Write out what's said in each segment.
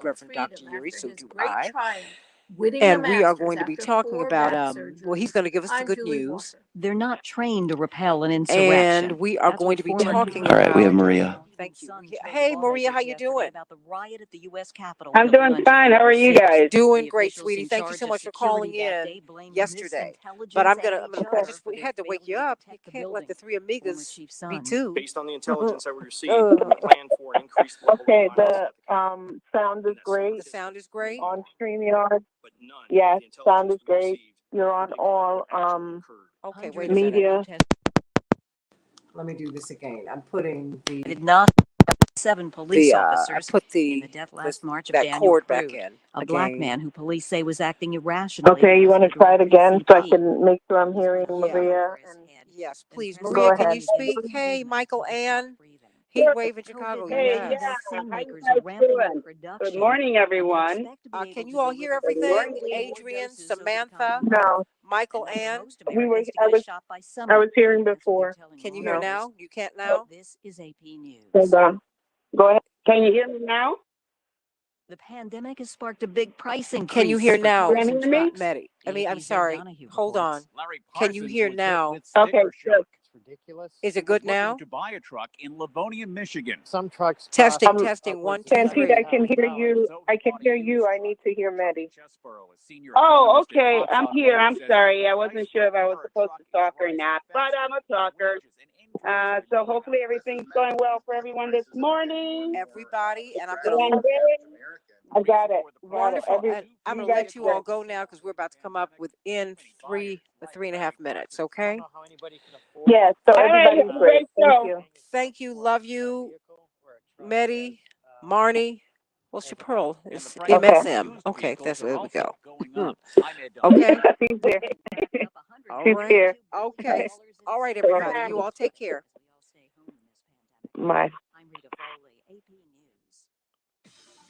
Reverend Dr. Yuri, so do I. And we are going to be talking about, well, he's going to give us the good news. They're not trained to repel an And insurrection. we are going to be talking All right, about. we have Maria. Thank you. Hey, Maria, how you doing? About the riot at the U.S. Capitol. I'm doing fine. How are you guys? Doing great, sweetie. Thank you so much for calling in yesterday. But I just had to wake you up. You can't let the three amigas be two. Based on the intelligence that we received, we plan for increased level Okay, of the sound is great. The sound is great. On StreamYard. but none of Yes, the sound is intelligence we great. received You're on all Okay, wait a minute. media. Let me do this again. I'm putting the Did not 7 police officers I put in the death last March of that Daniel cord Perdue, back in. a black man who police say was acting irrationally. Okay, you want to try it again so I CP. can make sure I'm hearing Maria? And Yes, please. Go Maria, can ahead. you speak? Hey, Michael Ann. Heat wave in Chicago. Hey, Yes. yeah, how you guys doing? Good morning, everyone. Can you all hear everything? Adrian, Samantha, No, Michael Ann. I was hearing before. Can you hear now? You can't now? This is AP News. Hold on. Go ahead. Can you hear me now? The pandemic has sparked a big price increase. Can you hear for now, cars and Can you hear me? trucks. Maddie? I'm AP's sorry. Donahue Hold on. reports. Can you hear now? Okay, good. Is it good now? To buy a truck in Livonia, Michigan. Some trucks. Testing, testing. 1, 2, 3. Santita, I can hear you. I can hear you. I need to hear Maddie. Oh, okay. I'm here. I'm sorry. I wasn't sure if I was supposed to talk or not, but I'm a talker. So hopefully everything's going well for everyone this morning. Everybody, and I'm Doing going to. great. I got it. Wonderful. Every- And I'm you going to let guys you all good. go now because we're about to come up within 3.5 minutes, okay? Yes, so All right, everybody's great. Thank so- you. Thank you. Love you, Medi, Marnie. Well, Chapearl is MSM. Okay, that's where we go. Okay. He's there. All He's right. here. Okay. All right, everybody. You all take care. My.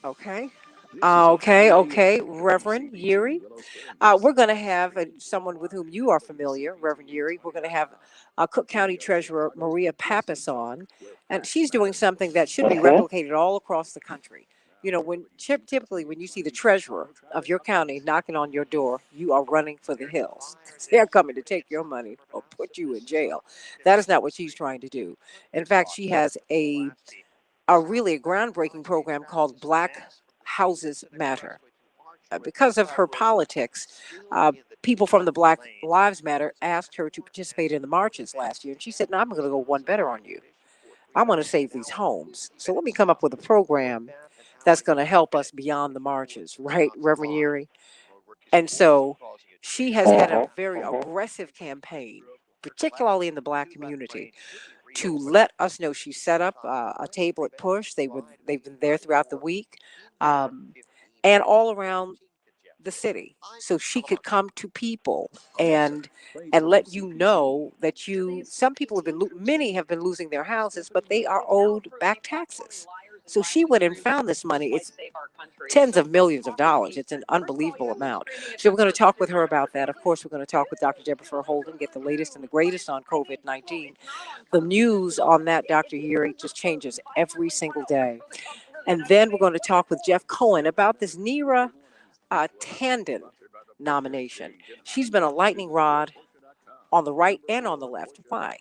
Okay. Okay. Reverend Yuri. We're going to have someone with whom you are familiar, Reverend Yuri. We're going to have Cook County Treasurer Maria Pappas on, and she's doing something that should be replicated all across the country. You know, when typically when you see the treasurer of your county knocking on your door, you are running for the hills. They're coming to take your money or put you in jail. That is not what she's trying to do. In fact, she has a really groundbreaking program called Black Houses Matter. Because of her politics, people from the Black Lives Matter asked her to participate in the marches last year. And she said, no, I'm going to go one better on you. I want to save these homes. So let me come up with a program that's going to help us beyond the marches, right, Reverend Yuri? And so she has had a very aggressive campaign, particularly in the Black community, to let us know. She set up a table at Push. They've been there throughout the week, and all around the city, so she could come to people and let you know that some people have been many have been losing their houses, but they are owed back taxes. So she went and found this money. It's tens of millions of dollars. It's an unbelievable amount. So we're going to talk with her about that. Of course, we're going to talk with Dr. Deborah Holden, get the latest and the greatest on COVID-19. The news on that, Dr. Yuri, just changes every single day. And then we're going to talk with Jeff Cohen about this Nera Tandon nomination. She's been a lightning rod on the right and on the left. Why?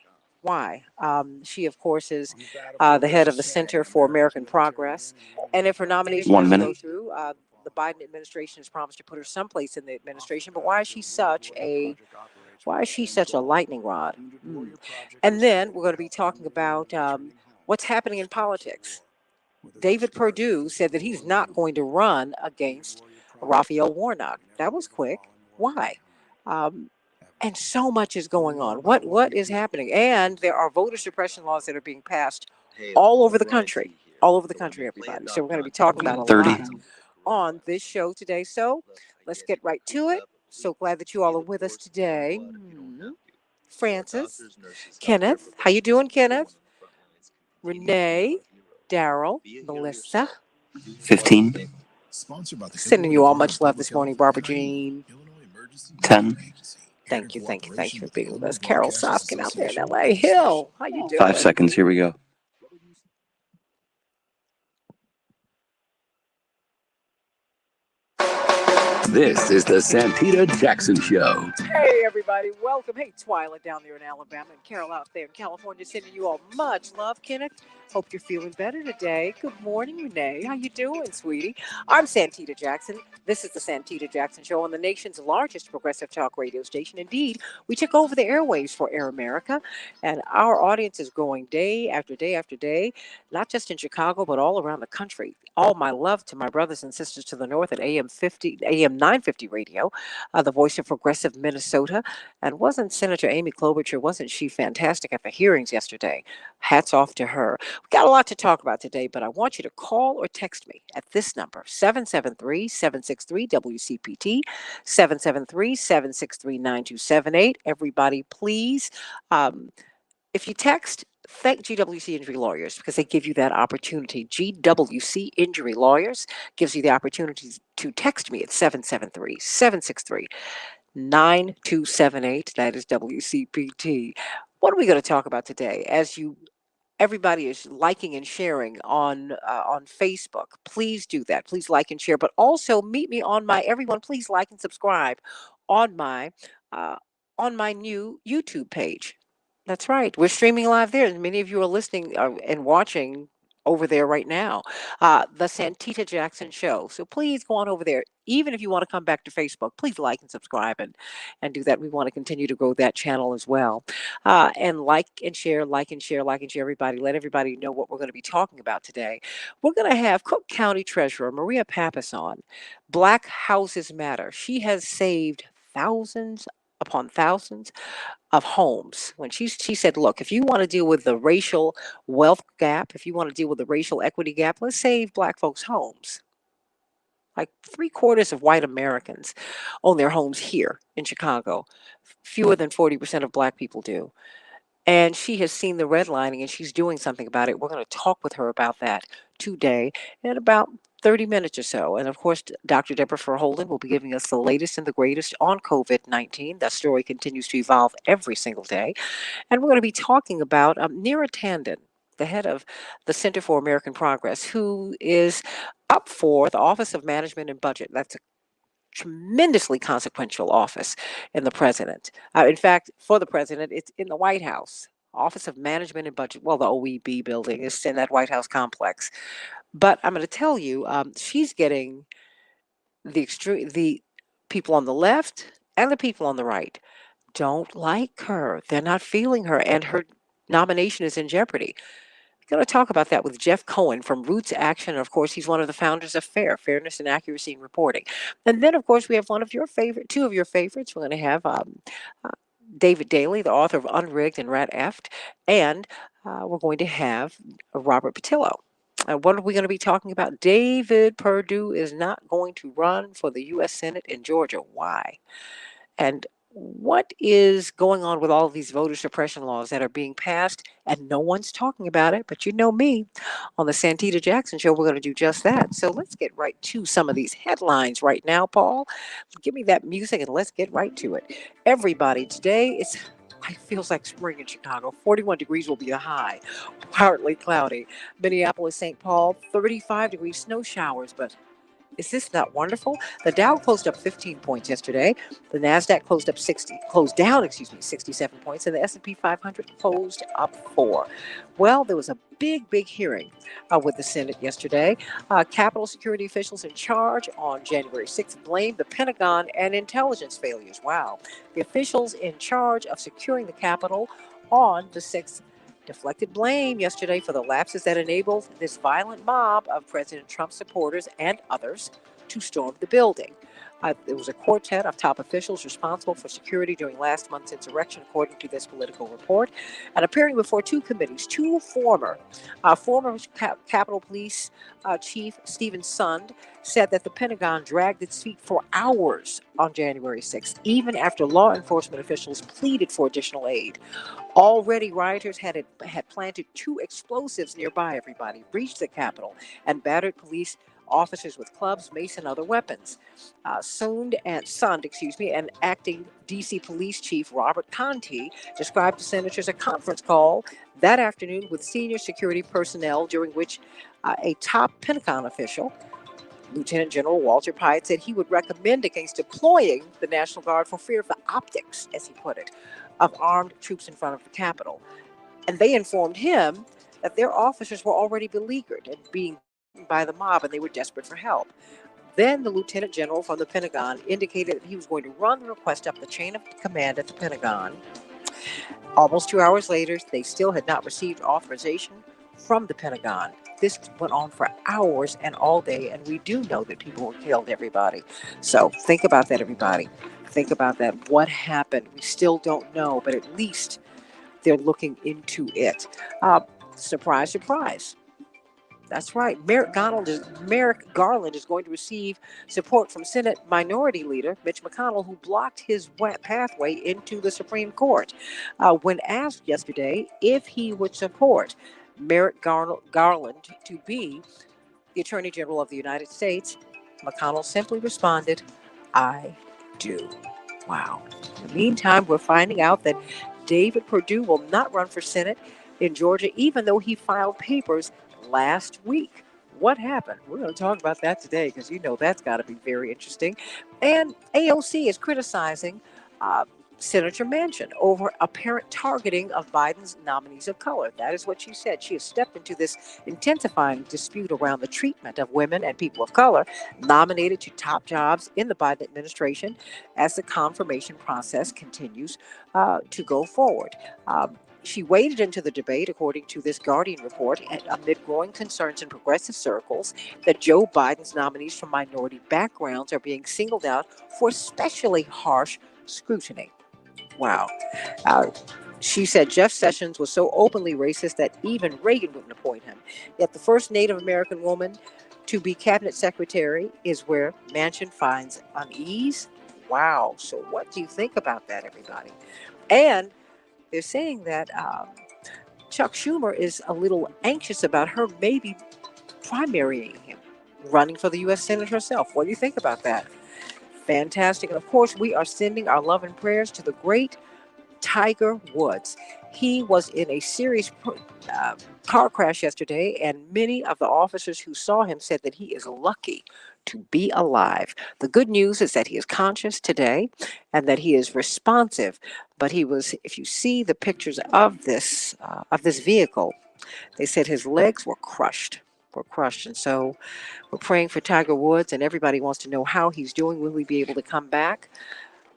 She, of course, is the head of the Center for American Progress. And if her nomination doesn't go through, the Biden administration has promised to put her someplace in the administration. But why is she such a lightning rod? And then we're going to be talking about what's happening in politics. David Perdue said that he's not going to run against Raphael Warnock. That was quick. Why? And so much is going on. What is happening? And there are voter suppression laws that are being passed all over the country. All over the country, everybody. So we're going to be talking about a lot on this show today. So let's get right to it. So glad that you all are with us today. Francis, Kenneth, how you doing, Kenneth? Renee, Daryl, Melissa. 15. Sending you all much love this morning, Barbara Jean. 10. Thank you for being with us. Carol Soskin out there in LA. Hill, how you doing? 5 seconds. Here we go. This is the Santita Jackson Show. Hey, everybody. Welcome. Hey, Twyla down there in Alabama and Carol out there in California, sending you all much love, Kenneth. Hope you're feeling better today. Good morning, Renee. How you doing, sweetie? I'm Santita Jackson. This is the Santita Jackson Show on the nation's largest progressive talk radio station. Indeed, we took over the airwaves for Air America, and our audience is growing day after day after day, not just in Chicago, but all around the country. All my love to my brothers and sisters to the north at AM 950 radio, the voice of progressive Minnesota. And wasn't Senator Amy Klobuchar, wasn't she fantastic at the hearings yesterday? Hats off to her. We've got a lot to talk about today, but I want you to call or text me at this number, 773-763-WCPT, 773-763-9278. Everybody, please, if you text, thank GWC Injury Lawyers because they give you that opportunity. GWC Injury Lawyers gives you the opportunity to text me at 773-763-9278. That is WCPT. What are we going to talk about today? Everybody is liking and sharing on Facebook. Please do that. Please like and share. But also meet me on everyone. Please like and subscribe on my new YouTube page. That's right. We're streaming live there, and many of you are listening and watching over there right now, the Santita Jackson Show. So please go on over there. Even if you want to come back to Facebook, please like and subscribe and do that. We want to continue to grow that channel as well. And like and share, everybody. Let everybody know what we're going to be talking about today. We're going to have Cook County Treasurer Maria Pappas on. Black Houses Matter. She has saved thousands upon thousands of homes. When she said, look, if you want to deal with the racial wealth gap, if you want to deal with the racial equity gap, let's save Black folks' homes. Like 3/4 of white Americans own their homes here in Chicago. Fewer than 40% of Black people do. And she has seen the redlining and she's doing something about it. We're going to talk with her about that today in about 30 minutes or so. And of course, Dr. Deborah Verholden will be giving us the latest and the greatest on COVID-19. That story continues to evolve every single day. And we're going to be talking about Neera Tanden, the head of the Center for American Progress, who is up for the Office of Management and Budget. That's a tremendously consequential office in the president. In fact, for the president, it's in the White House. Office of Management and Budget. Well, the OEB building is in that White House complex. But I'm going to tell you, she's getting the people on the left and the people on the right don't like her. They're not feeling her, and her nomination is in jeopardy. Going to talk about that with Jeff Cohen from Roots Action. And of course, he's one of the founders of FAIR, Fairness and Accuracy in Reporting. And then, of course, we have two of your favorites. We're going to have David Daly, the author of Unrigged and Rat Effed, and we're going to have Robert Patillo. What are we going to be talking about? David Perdue is not going to run for the U.S. Senate in Georgia. Why? And what is going on with all of these voter suppression laws that are being passed and no one's talking about it? But you know me, on the Santita Jackson Show, we're going to do just that. So let's get right to some of these headlines right now, Paul. Give me that music and let's get right to it. Everybody, today it feels like spring in Chicago. 41 degrees will be the high. Partly cloudy. Minneapolis, St. Paul, 35 degrees, snow showers, but is this not wonderful? The Dow closed up 15 points yesterday. The Nasdaq closed down 67 points, and the S&P 500 closed up 4. Well, there was a big hearing with the Senate yesterday. Capitol security officials in charge on January 6th blamed the Pentagon and intelligence failures. Wow. The officials in charge of securing the Capitol on the 6th deflected blame yesterday for the lapses that enabled this violent mob of President Trump supporters and others to storm the building. There was a quartet of top officials responsible for security during last month's insurrection, according to this Political report. And appearing before two committees, two former Capitol Police Chief Stephen Sund said that the Pentagon dragged its feet for hours on January 6th, even after law enforcement officials pleaded for additional aid. Already, rioters had planted 2 explosives nearby, breached the Capitol, and battered police officers with clubs, mace, and other weapons. Sund and acting D.C. Police Chief Robert Conti described to senators a conference call that afternoon with senior security personnel, during which a top Pentagon official Lieutenant General Walter Pyatt said he would recommend against deploying the National Guard for fear of the optics, as he put it, of armed troops in front of the Capitol. And they informed him that their officers were already beleaguered and being beaten by the mob, and they were desperate for help. Then the Lieutenant General from the Pentagon indicated that he was going to run the request up the chain of command at the Pentagon. Almost 2 hours later, they still had not received authorization from the Pentagon. This went on for hours and all day, and we do know that people were killed, everybody. So think about that, everybody. Think about that. What happened? We still don't know, but at least they're looking into it. Surprise, surprise. That's right. Merrick Garland is going to receive support from Senate Minority Leader Mitch McConnell, who blocked his pathway into the Supreme Court. When asked yesterday if he would support Merrick Garland to be the Attorney General of the United States, McConnell simply responded, "I do." Wow. In the meantime, we're finding out that David Perdue will not run for Senate in Georgia, even though he filed papers last week. What happened? We're going to talk about that today because you know that's got to be very interesting. And AOC is criticizing uh, Senator Manchin over apparent targeting of Biden's nominees of color. That is what she said. She has stepped into this intensifying dispute around the treatment of women and people of color nominated to top jobs in the Biden administration as the confirmation process continues to go forward. She waded into the debate, according to this Guardian report, amid growing concerns in progressive circles that Joe Biden's nominees from minority backgrounds are being singled out for especially harsh scrutiny. Wow. Uh, she said Jeff Sessions was so openly racist that even Reagan wouldn't appoint him. Yet the first Native American woman to be cabinet secretary is where Manchin finds unease. Wow. So what do you think about that, everybody? And they're saying that Chuck Schumer is a little anxious about her maybe primarying him, running for the U.S. Senate herself. What do you think about that? Fantastic. And of course, we are sending our love and prayers to the great Tiger Woods. He was in a serious car crash yesterday, and many of the officers who saw him said that he is lucky to be alive. The good news is that he is conscious today and that he is responsive. But he was, if you see the pictures of this vehicle, they said his legs were crushed. And so we're praying for Tiger Woods, and everybody wants to know how he's doing. Will he be able to come back?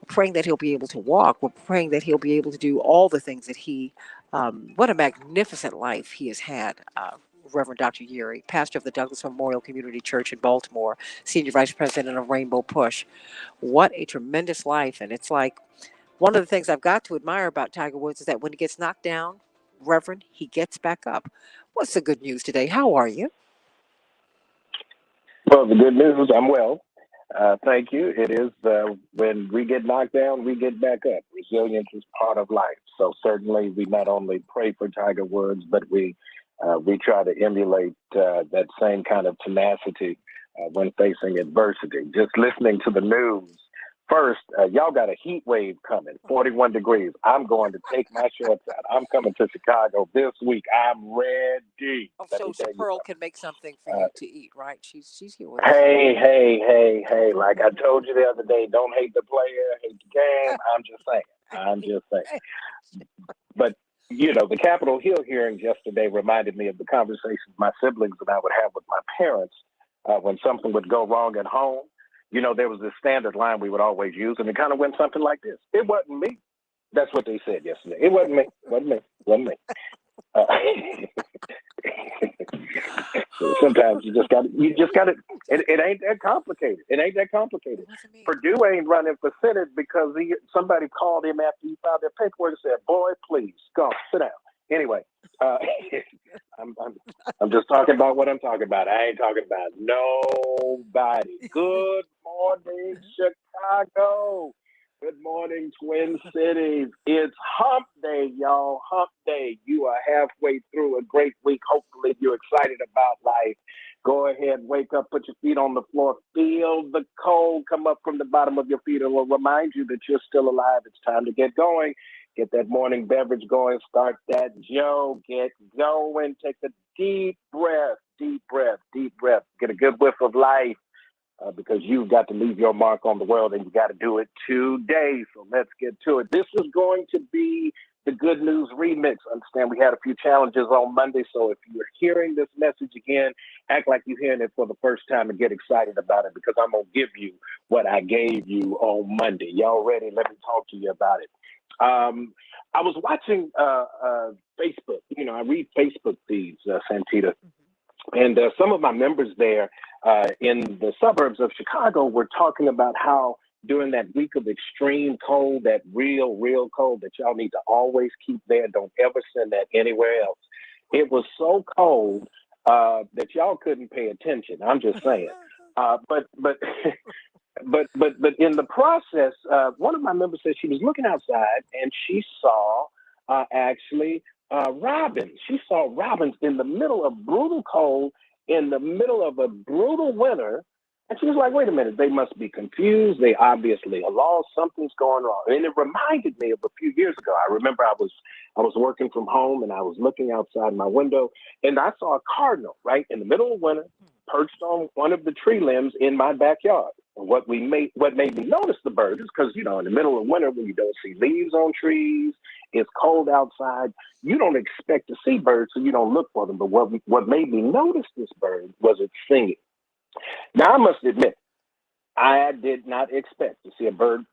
Praying that he'll be able to walk. We're praying that he'll be able to do all the things that what a magnificent life he has had. Reverend Dr. Yuri, pastor of the Douglas Memorial Community Church in Baltimore, senior vice president of Rainbow Push. What a tremendous life. And it's like one of the things I've got to admire about Tiger Woods is that when he gets knocked down, Reverend, he gets back up. What's the good news today? How are you? Well, the good news, I'm well. Thank you. It is when we get knocked down, we get back up. Resilience is part of life. So certainly we not only pray for Tiger Woods, but we try to emulate that same kind of tenacity when facing adversity. Just listening to the news. First, y'all got a heat wave coming, 41 degrees. I'm going to take my shorts out. I'm coming to Chicago this week. I'm ready. Oh, so Pearl can make something for you to eat, right? She's here with us. Hey. Like I told you the other day, don't hate the player, hate the game. I'm just saying. But, you know, the Capitol Hill hearings yesterday reminded me of the conversations my siblings and I would have with my parents when something would go wrong at home. You know, there was this standard line we would always use, and it kind of went something like this. It wasn't me. That's what they said yesterday. It wasn't me. Sometimes you just got it. It ain't that complicated. Perdue ain't running for Senate because somebody called him after he filed their paperwork and said, "Boy, please, go sit down." Anyway, I'm just talking about what I'm talking about. I ain't talking about nobody. Good morning, Chicago. Good morning, Twin Cities. It's hump day, y'all. Hump day. You are halfway through a great week. Hopefully you're excited about life. Go ahead, wake up, put your feet on the floor. Feel the cold come up from the bottom of your feet. It will remind you that you're still alive. It's time to get going. Get that morning beverage going. Start that Joe. Get going. Take a deep breath. Get a good whiff of life. because you've got to leave your mark on the world and you got to do it today. So let's get to it. This is going to be the Good News Remix. Understand we had a few challenges on Monday, so if you're hearing this message again, act like you're hearing it for the first time and get excited about it, because I'm going to give you what I gave you on Monday. Y'all ready? Let me talk to you about it. I was watching Facebook. You know, I read Facebook feeds, Santita, and some of my members there in the suburbs of Chicago were talking about how during that week of extreme cold, that real cold that y'all need to always keep there. Don't ever send that anywhere else. It was so cold that y'all couldn't pay attention. I'm just saying. But in the process, one of my members said she was looking outside and she saw actually robins. She saw robins in the middle of brutal cold, in the middle of a brutal winter. And she was like, wait a minute, they must be confused. They obviously are lost. Something's going wrong. And it reminded me of a few years ago. I remember I was working from home and I was looking outside my window and I saw a cardinal right in the middle of winter perched on one of the tree limbs in my backyard. And what made me notice the bird is because, you know, in the middle of winter when you don't see leaves on trees, it's cold outside, you don't expect to see birds, so you don't look for them. But what made me notice this bird was its singing. Now, I must admit, I did not expect to see a bird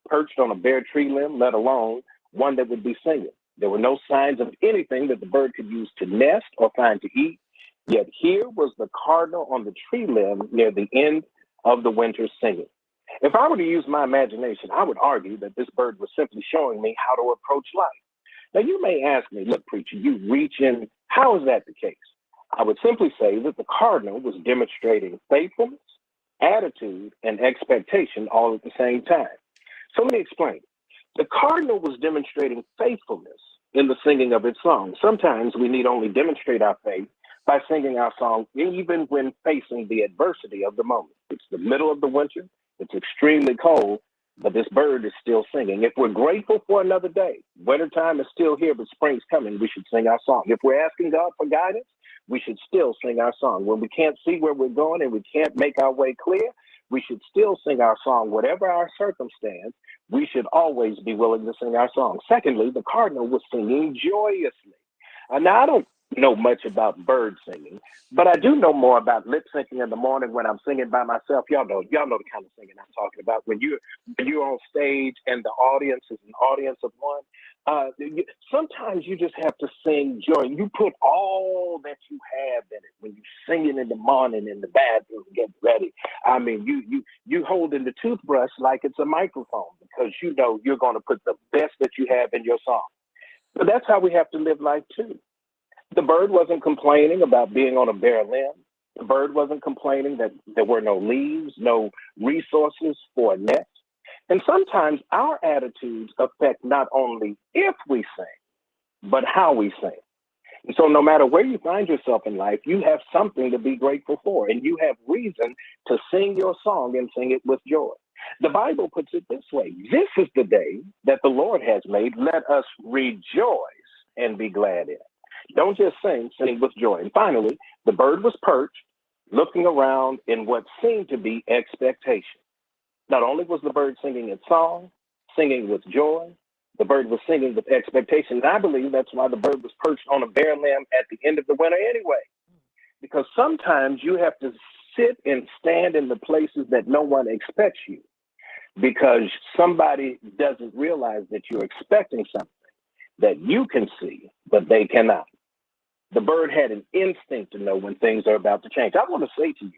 perched on a bare tree limb, let alone one that would be singing. There were no signs of anything that the bird could use to nest or find to eat. Yet here was the cardinal on the tree limb near the end of the winter singing. If I were to use my imagination, I would argue that this bird was simply showing me how to approach life. Now, you may ask me, look, preacher, you reach in. How is that the case? I would simply say that the cardinal was demonstrating faithfulness, attitude, and expectation all at the same time. So let me explain. The cardinal was demonstrating faithfulness in the singing of its song. Sometimes we need only demonstrate our faith by singing our song, even when facing the adversity of the moment. It's the middle of the winter. It's extremely cold, but this bird is still singing. If we're grateful for another day, wintertime is still here, but spring's coming, we should sing our song. If we're asking God for guidance, we should still sing our song. When we can't see where we're going and we can't make our way clear, we should still sing our song. Whatever our circumstance, we should always be willing to sing our song. Secondly, the cardinal was singing joyously. Now, I don't know much about bird singing, but I do know more about lip syncing in the morning when I'm singing by myself. Y'all know the kind of singing I'm talking about. When you're on stage and the audience is an audience of one, sometimes you just have to sing joy. You put all that you have in it when you sing it in the morning in the bathroom, get ready. I mean, you holding the toothbrush like it's a microphone because you know you're going to put the best that you have in your song. But that's how we have to live life too. The bird wasn't complaining about being on a bare limb. The bird wasn't complaining that there were no leaves, no resources for a nest. And sometimes our attitudes affect not only if we sing, but how we sing. And so no matter where you find yourself in life, you have something to be grateful for, and you have reason to sing your song and sing it with joy. The Bible puts it this way: this is the day that the Lord has made. Let us rejoice and be glad in it. Don't just sing with joy. And finally, the bird was perched, looking around in what seemed to be expectation. Not only was the bird singing its song, singing with joy, the bird was singing with expectation. And I believe that's why the bird was perched on a bare limb at the end of the winter anyway. Because sometimes you have to sit and stand in the places that no one expects you, because somebody doesn't realize that you're expecting something that you can see, but they cannot. The bird had an instinct to know when things are about to change. I want to say to you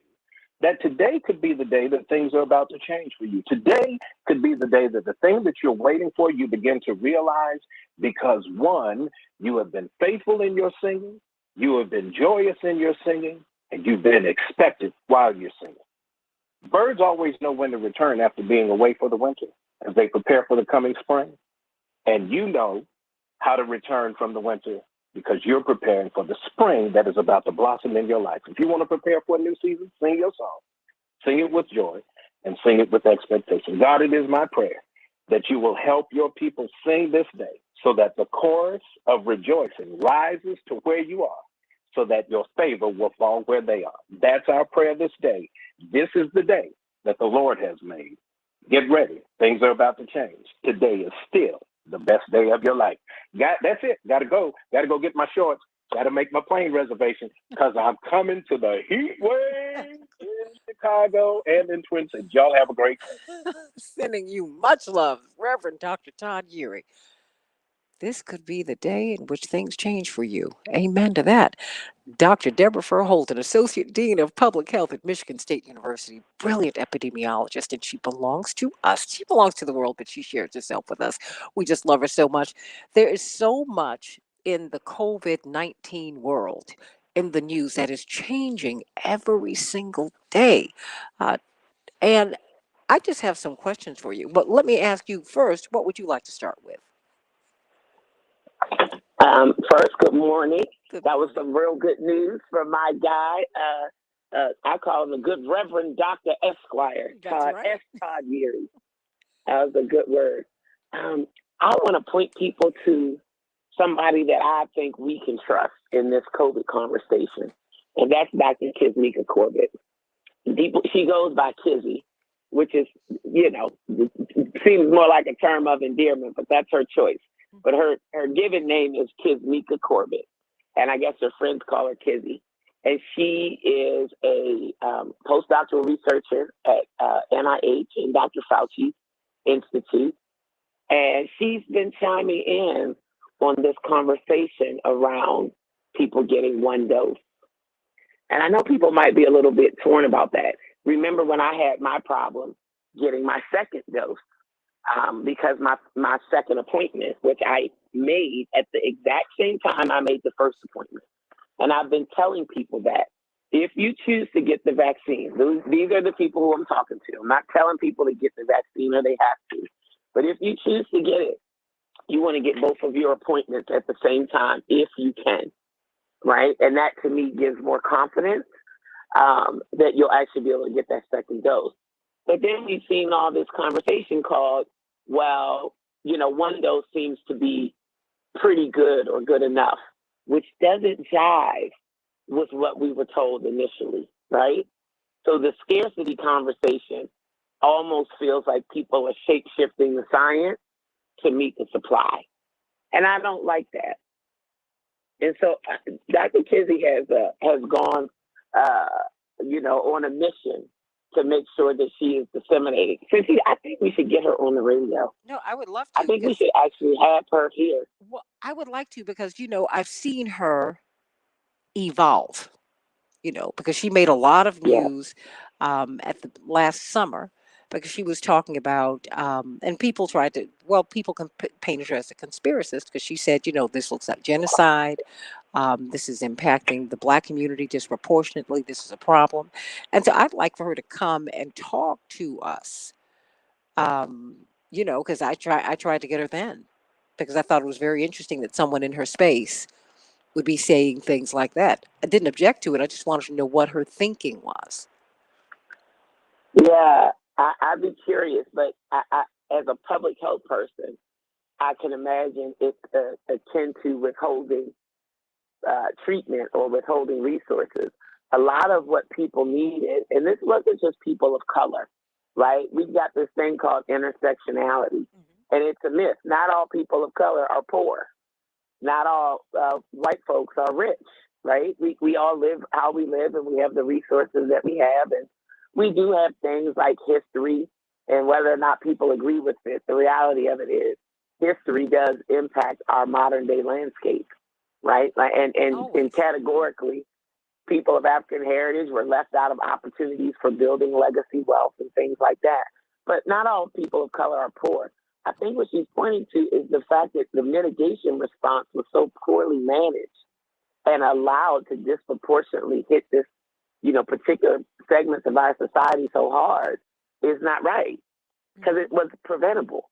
that today could be the day that things are about to change for you. Today could be the day that the thing that you're waiting for, you begin to realize, because one, you have been faithful in your singing, you have been joyous in your singing, and you've been expectant while you're singing. Birds always know when to return after being away for the winter as they prepare for the coming spring. And you know how to return from the winter because you're preparing for the spring that is about to blossom in your life. If you want to prepare for a new season, sing your song, sing it with joy, and sing it with expectation. God, it is my prayer that you will help your people sing this day so that the chorus of rejoicing rises to where you are, so that your favor will fall where they are. That's our prayer this day. This is the day that the Lord has made. Get ready. Things are about to change. Today is still the best day of your life. That's it. Got to go. Got to go get my shorts. Got to make my plane reservation because I'm coming to the heat wave in Chicago and in Twin Cities. Y'all have a great day. Sending you much love, Reverend Dr. Todd Urey. This could be the day in which things change for you. Amen to that. Dr. Deborah Furholton, Associate Dean of Public Health at Michigan State University, brilliant epidemiologist, and she belongs to us. She belongs to the world, but she shares herself with us. We just love her so much. There is so much in the COVID-19 world, in the news, that is changing every single day. And I just have some questions for you. But let me ask you first, what would you like to start with? First, good morning. Good That was morning. some real good news from my guy. I call him the good Reverend Dr. Esquire, That's Todd right. S. Todd Yeary. That was a good word. I want to point people to somebody that I think we can trust in this COVID conversation, and that's Dr. Kizmika Corbett. She goes by Kizzy, which is, seems more like a term of endearment, but that's her choice. But her given name is Kizmika Corbett, and I guess her friends call her Kizzy. And she is a postdoctoral researcher at NIH and Dr. Fauci's Institute. And she's been chiming in on this conversation around people getting one dose. And I know people might be a little bit torn about that. Remember when I had my problem getting my second dose, because my second appointment, which I made at the exact same time I made the first appointment. And I've been telling people that if you choose to get the vaccine, these are the people who I'm talking to. I'm not telling people to get the vaccine or they have to. But if you choose to get it, you want to get both of your appointments at the same time if you can, right? And that to me gives more confidence that you'll actually be able to get that second dose. But then we've seen all this conversation called, well, one dose seems to be pretty good or good enough, which doesn't jive with what we were told initially, right? So the scarcity conversation almost feels like people are shape-shifting the science to meet the supply. And I don't like that. And so Dr. Kizzy has gone, on a mission to make sure that she is disseminated. Santita, I think we should get her on the radio. No, I would love to. I think we should actually have her here. Well, I would like to because, I've seen her evolve, because she made a lot of Yeah. news at the last summer because she was talking about, and people tried to, people can paint her as a conspiracist because she said, this looks like genocide. This is impacting the Black community disproportionately. This is a problem. And so I'd like for her to come and talk to us, because I tried to get her then because I thought it was very interesting that someone in her space would be saying things like that. I didn't object to it. I just wanted to know what her thinking was. Yeah, I'd be curious, but I, as a public health person, I can imagine it's akin to withholding treatment or withholding resources. A lot of what people needed, and this wasn't just people of color, right? We've got this thing called intersectionality, and it's a myth. Not all people of color are poor. Not all white folks are rich, right? We all live how we live, and we have the resources that we have, and we do have things like history, and whether or not people agree with it, the reality of it is history does impact our modern day landscape, right? And categorically, people of African heritage were left out of opportunities for building legacy wealth and things like that. But not all people of color are poor. I think what she's pointing to is the fact that the mitigation response was so poorly managed and allowed to disproportionately hit this, particular segments of our society so hard is not right because it was preventable,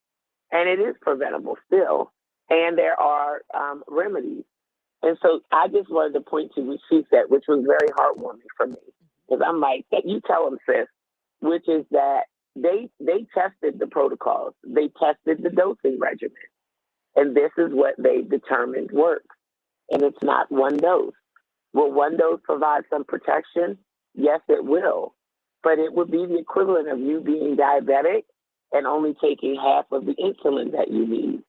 and it is preventable still, and there are remedies. And so I just wanted to point to what she said, which was very heartwarming for me, because I'm like, you tell them, sis, which is that they tested the protocols, they tested the dosing regimen, and this is what they determined works, and it's not one dose. Will one dose provide some protection? Yes, it will. But it would be the equivalent of you being diabetic and only taking half of the insulin that you need.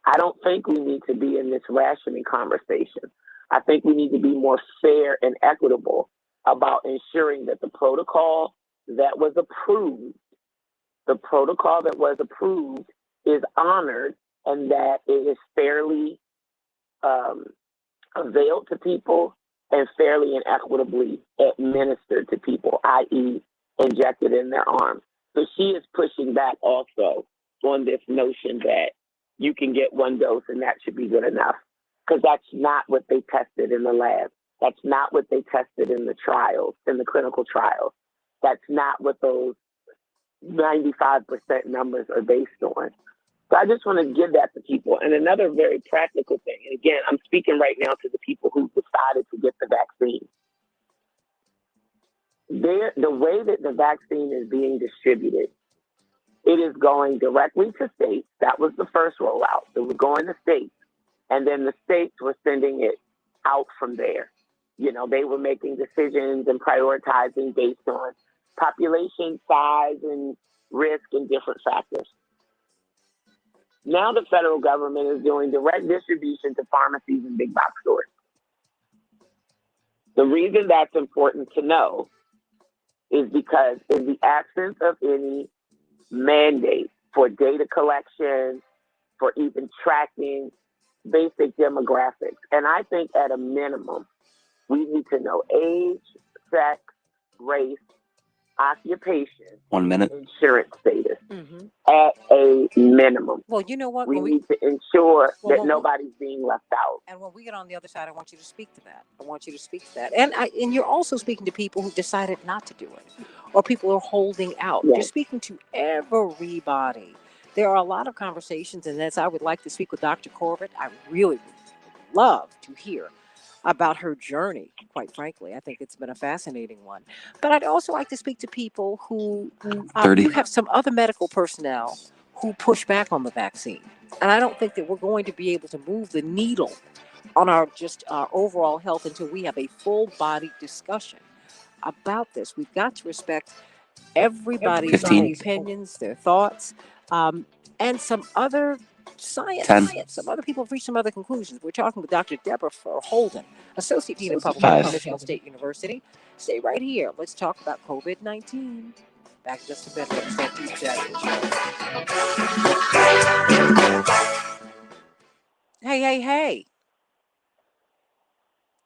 I don't think we need to be in this rationing conversation. I think we need to be more fair and equitable about ensuring that the protocol that was approved, is honored and that it is fairly availed to people and fairly and equitably administered to people, i.e. injected in their arms. So she is pushing back also on this notion that you can get one dose and that should be good enough, because that's not what they tested in the lab. That's not what they tested in the trials, in the clinical trials. That's not what those 95% numbers are based on. So I just want to give that to people. And another very practical thing, and again, I'm speaking right now to the people who decided to get the vaccine. The way that the vaccine is being distributed, it is going directly to states. That was the first rollout. It was going to states. And then the states were sending it out from there. You know, they were making decisions and prioritizing based on population size and risk and different factors. Now the federal government is doing direct distribution to pharmacies and big box stores. The reason that's important to know is because in the absence of any mandate for data collection, for even tracking basic demographics, and I think at a minimum, we need to know age, sex, race, occupation, 1 minute. insurance status at a minimum. Well, you know what? We need to ensure that well, nobody's being left out. And when we get on the other side, I want you to speak to that. And you're also speaking to people who decided not to do it, or people who are holding out. Yes. You're speaking to everybody. There are a lot of conversations, and as I would like to speak with Dr. Corbett, I really would love to hear about her journey. Quite frankly, I think it's been a fascinating one. But I'd also like to speak to people who 30. you have some other medical personnel who push back on the vaccine. And I don't think that we're going to be able to move the needle on our overall health until we have a full body discussion about this. We've got to respect everybody's 15. opinions, their thoughts, and some other science. 10. Some other people have reached some other conclusions. We're talking with Dr. Deborah Holden, Associate Dean of Public Health at Michigan State University. Stay right here. Let's talk about COVID-19. Back in just a minute with the Santita Jackson Show. Hey.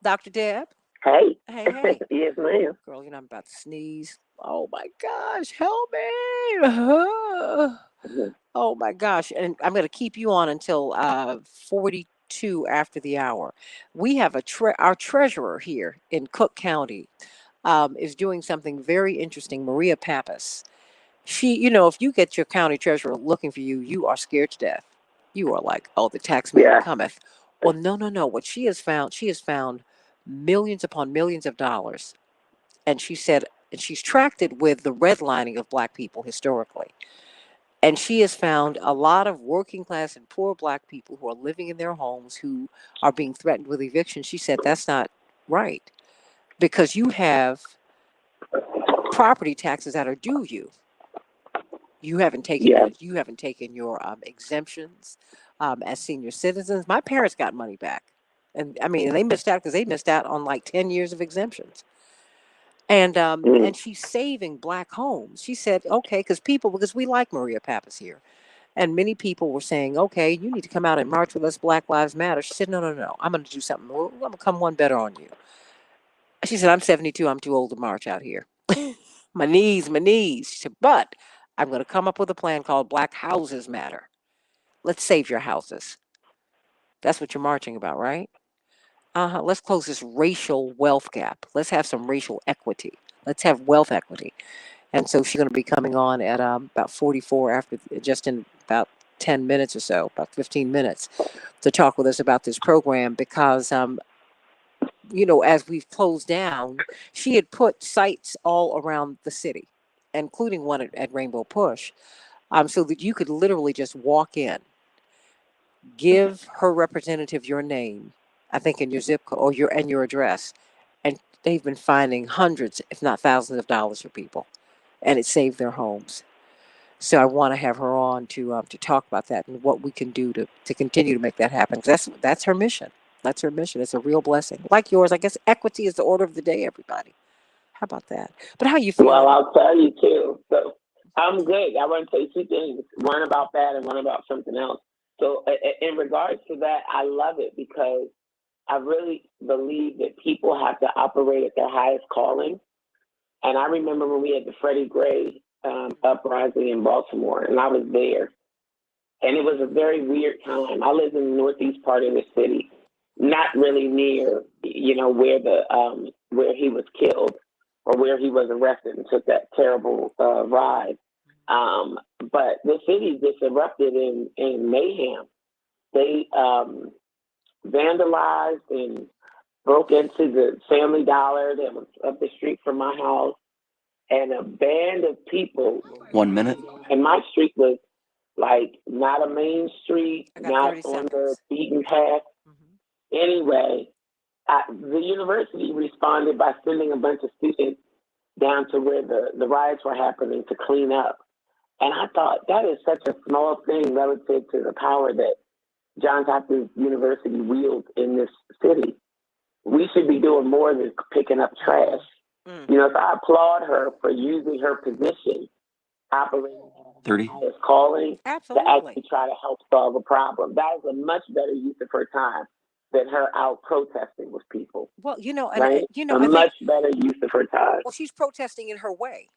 Dr. Deb? Hey. Hey. Yes, ma'am. Girl, you know I'm about to sneeze. Oh, my gosh. Help me. Oh, my gosh. And I'm going to keep you on until 42 after the hour. We have our treasurer here in Cook County is doing something very interesting. Maria Pappas. She, if you get your county treasurer looking for you, you are scared to death. You are like, oh, the tax man cometh. Well, no. What she has found millions upon millions of dollars. And she said, and she's tracked it with the redlining of Black people historically. And she has found a lot of working class and poor Black people who are living in their homes who are being threatened with eviction. She said, that's not right, because you have property taxes that are due you. You haven't taken your exemptions as senior citizens. My parents got money back, and they missed out because they missed out on like 10 years of exemptions. And she's saving Black homes. She said, okay, because we like Maria Pappas here, and many people were saying, okay, you need to come out and march with us, Black Lives Matter. She said, no, I'm going to do something. I'm going to come one better on you. She said, I'm 72. I'm too old to march out here. my knees. She said, but I'm going to come up with a plan called Black Houses Matter. Let's save your houses. That's what you're marching about, right? Let's close this racial wealth gap. Let's have some racial equity. Let's have wealth equity. And so she's going to be coming on at about 44 after, just in about 10 minutes or so, about 15 minutes, to talk with us about this program because, as we've closed down, she had put sites all around the city, including one at Rainbow Push, so that you could literally just walk in, give her representative your name, I think, in your zip code or your address, they've been finding hundreds, if not thousands of dollars for people, and it saved their homes. So I want to have her on to talk about that and what we can do to continue to make that happen. 'Cause that's her mission. That's her mission. It's a real blessing, like yours. I guess equity is the order of the day. Everybody, how about that? But how you Well, feeling? I'll tell you too. So I'm good. I want to say two things: one about that, and one about something else. So in regards to that, I love it because I really believe that people have to operate at their highest calling. And I remember when we had the Freddie Gray uprising in Baltimore, and I was there. And it was a very weird time. I lived in the northeast part of the city, not really near, where where he was killed or where he was arrested and took that terrible ride. But the city just erupted in mayhem. They vandalized and broke into the Family Dollar that was up the street from my house, and a band of people. 1 minute. And my street was like not a main street, I got not 30 on the seconds. beaten path. Anyway, the university responded by sending a bunch of students down to where the riots were happening to clean up. And I thought that is such a small thing relative to the power that Johns Hopkins University wields in this city. We should be doing more than picking up trash. So I applaud her for using her position, operating 30. as calling to Absolutely. actually try to help solve a problem. That is a much better use of her time than her out protesting with people. Well, Right? I think, Much better use of her time. well, she's protesting in her way.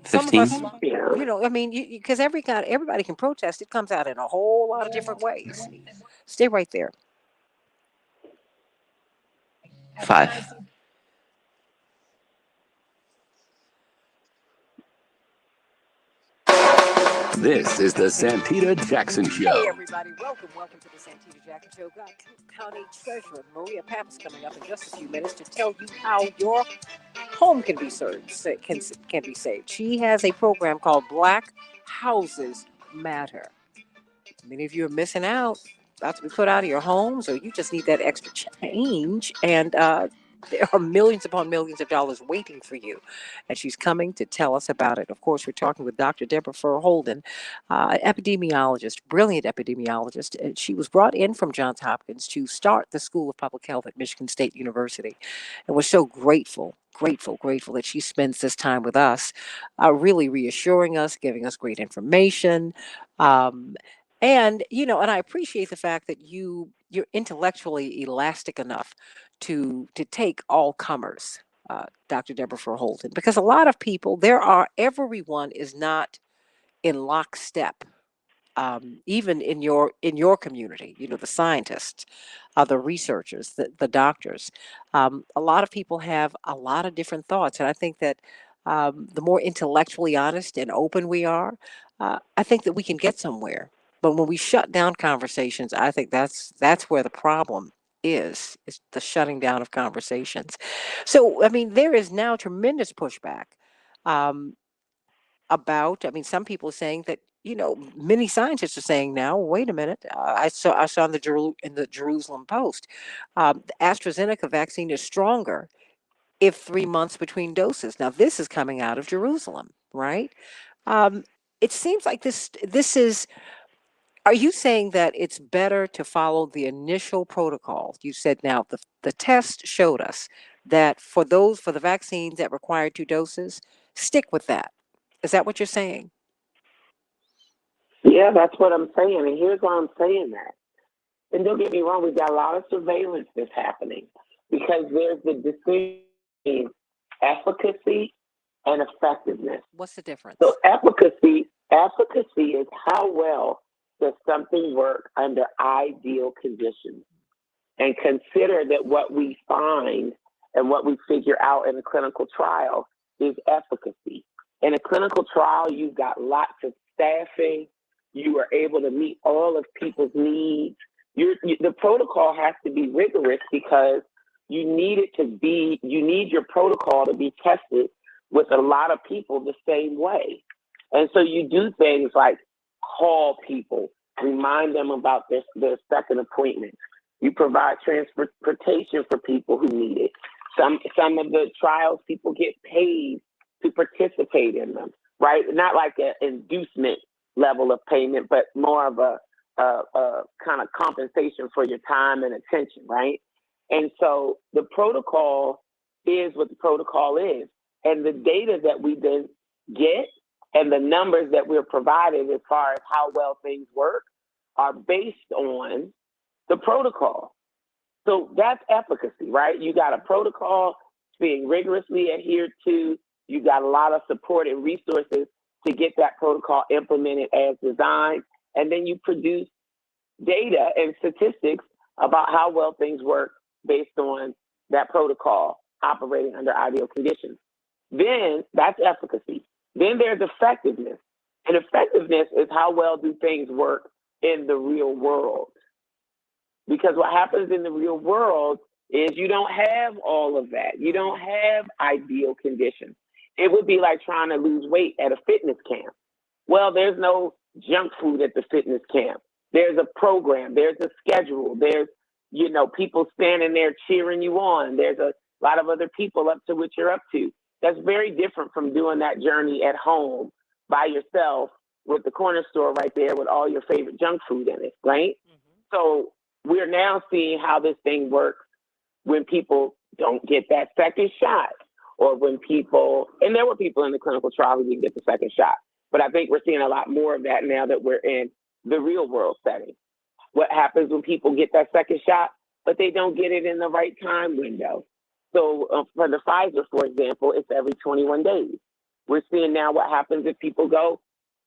Some of 15. us, Yeah. because everybody can protest. It comes out in a whole lot of different ways. Stay right there. 5. This is the Santita Jackson Hey, Show. everybody. Welcome to the Santita Jackson Show. Got County Treasurer Maria Pappas coming up in just a few minutes to tell you how your home can be can be saved. She has a program called Black Houses Matter. Many of you are missing out, about to be put out of your homes, or you just need that extra change. And there are millions upon millions of dollars waiting for you. And she's coming to tell us about it. Of course, we're talking with Dr. Deborah Holden, epidemiologist, brilliant epidemiologist. And she was brought in from Johns Hopkins to start the School of Public Health at Michigan State University. And we're so grateful that she spends this time with us, really reassuring us, giving us great information. Um, and I appreciate the fact that you're intellectually elastic enough to take all comers, Dr. Deborah Holden, because a lot of people, everyone is not in lockstep, even in your community. The scientists, the researchers, the doctors. A lot of people have a lot of different thoughts, and I think that the more intellectually honest and open we are, I think that we can get somewhere. But when we shut down conversations, I think that's where the problem is the shutting down of conversations. So, I mean, there is now tremendous pushback. Um, some people are saying that, many scientists are saying now, wait a minute, I saw in the Jerusalem Post, the AstraZeneca vaccine is stronger if 3 months between doses. Now, this is coming out of Jerusalem, right? Um, it seems like this is. Are you saying that it's better to follow the initial protocol? You said now the test showed us that for the vaccines that require 2 doses, stick with that. Is that what you're saying? Yeah, that's what I'm saying. And here's why I'm saying that. And don't get me wrong, we've got a lot of surveillance that's happening because there's the distinction between efficacy and effectiveness. What's the difference? So efficacy is how well does something work under ideal conditions. And consider that what we find and what we figure out in a clinical trial is efficacy. In a clinical trial, you've got lots of staffing. You are able to meet all of people's needs. The protocol has to be rigorous because you need your protocol to be tested with a lot of people the same way. And so you do things like call people, remind them about their second appointment. You provide transportation for people who need it. Some of the trials, people get paid to participate in them, right? Not like an inducement level of payment, but more of a kind of compensation for your time and attention, right? And so the protocol is what the protocol is. And the data that we then get and the numbers that we're provided as far as how well things work are based on the protocol. So that's efficacy, right? You got a protocol being rigorously adhered to. You got a lot of support and resources to get that protocol implemented as designed. And then you produce data and statistics about how well things work based on that protocol operating under ideal conditions. Then that's efficacy. Then there's effectiveness. And effectiveness is how well do things work in the real world. Because what happens in the real world is you don't have all of that. You don't have ideal conditions. It would be like trying to lose weight at a fitness camp. Well, there's no junk food at the fitness camp. There's a program. There's a schedule. There's, people standing there cheering you on. There's a lot of other people up to what you're up to. That's very different from doing that journey at home by yourself with the corner store right there with all your favorite junk food in it, right? Mm-hmm. So we're now seeing how this thing works when people don't get that second shot, or when people, and there were people in the clinical trial who didn't get the second shot, but I think we're seeing a lot more of that now that we're in the real world setting. What happens when people get that second shot, but they don't get it in the right time window? So for the Pfizer, for example, it's every 21 days. We're seeing now what happens if people go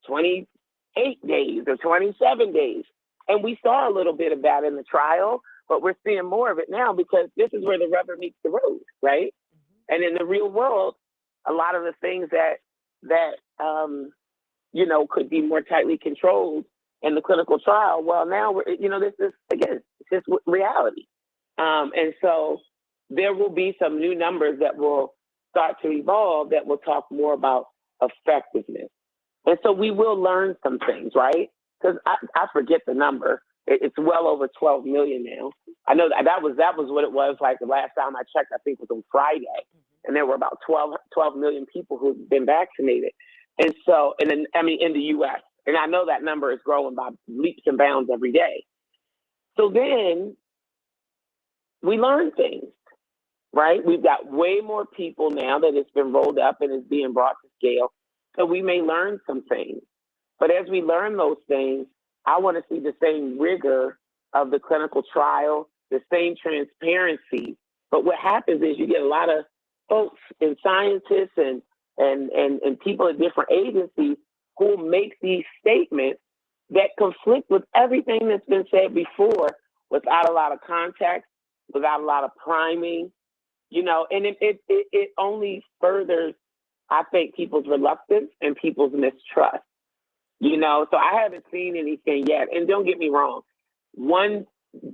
28 days or 27 days. And we saw a little bit of that in the trial, but we're seeing more of it now because this is where the rubber meets the road, right? Mm-hmm. And in the real world, a lot of the things that could be more tightly controlled in the clinical trial, well, now this is, again, it's just reality. And so there will be some new numbers that will start to evolve that will talk more about effectiveness. And so we will learn some things, right? Because I forget the number. It's well over 12 million now. I know that was what it was like the last time I checked. I think it was on Friday, and there were about 12 million people who've been vaccinated. And so, in the U.S., and I know that number is growing by leaps and bounds every day. So then we learn things, right? We've got way more people now that it's been rolled up and is being brought to scale. So we may learn some things. But as we learn those things, I want to see the same rigor of the clinical trial, the same transparency. But what happens is you get a lot of folks and scientists and people at different agencies who make these statements that conflict with everything that's been said before without a lot of context, without a lot of priming, and it only furthers, I think, people's reluctance and people's mistrust. So I haven't seen anything yet. And don't get me wrong, one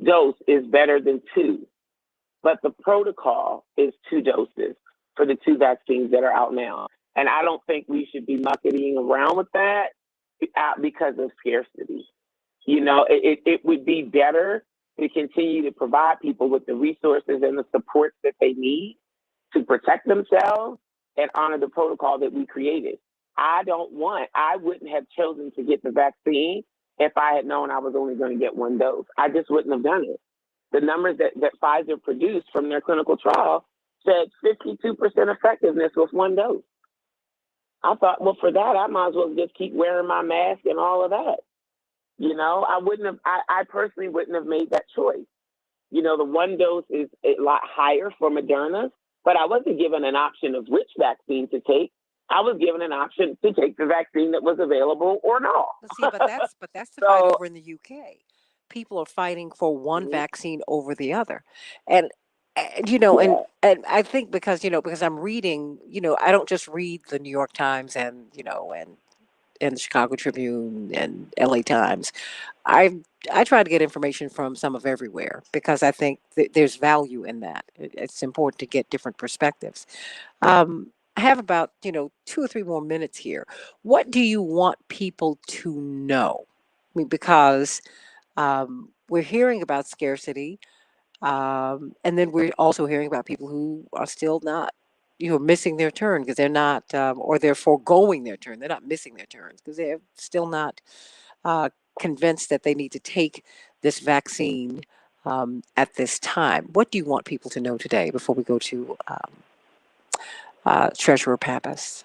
dose is better than two, but the protocol is 2 doses for the 2 vaccines that are out now. And I don't think we should be mucking around with that because of scarcity. It would be better to continue to provide people with the resources and the supports that they need to protect themselves and honor the protocol that we created. I wouldn't have chosen to get the vaccine if I had known I was only going to get 1 dose. I just wouldn't have done it. The numbers that Pfizer produced from their clinical trial said 52% effectiveness with 1 dose. I thought, well, for that, I might as well just keep wearing my mask and all of that. I personally wouldn't have made that choice. The 1 dose is a lot higher for Moderna, but I wasn't given an option of which vaccine to take. I was given an option to take the vaccine that was available or not. See, but that's the fight over in the UK. People are fighting for one vaccine over the other, and and I think because I'm reading, I don't just read the New York Times and the Chicago Tribune and LA Times. I try to get information from some of everywhere because I think there's value in that. It's important to get different perspectives. I have about 2 or 3 more minutes here. What do you want people to know? I mean, because we're hearing about scarcity. And then we're also hearing about people who are still not, missing their turn because they're not, or they're foregoing their turn. They're not missing their turns because they're still not uh, convinced that they need to take this vaccine at this time. What do you want people to know today before we go to Treasurer Pappas?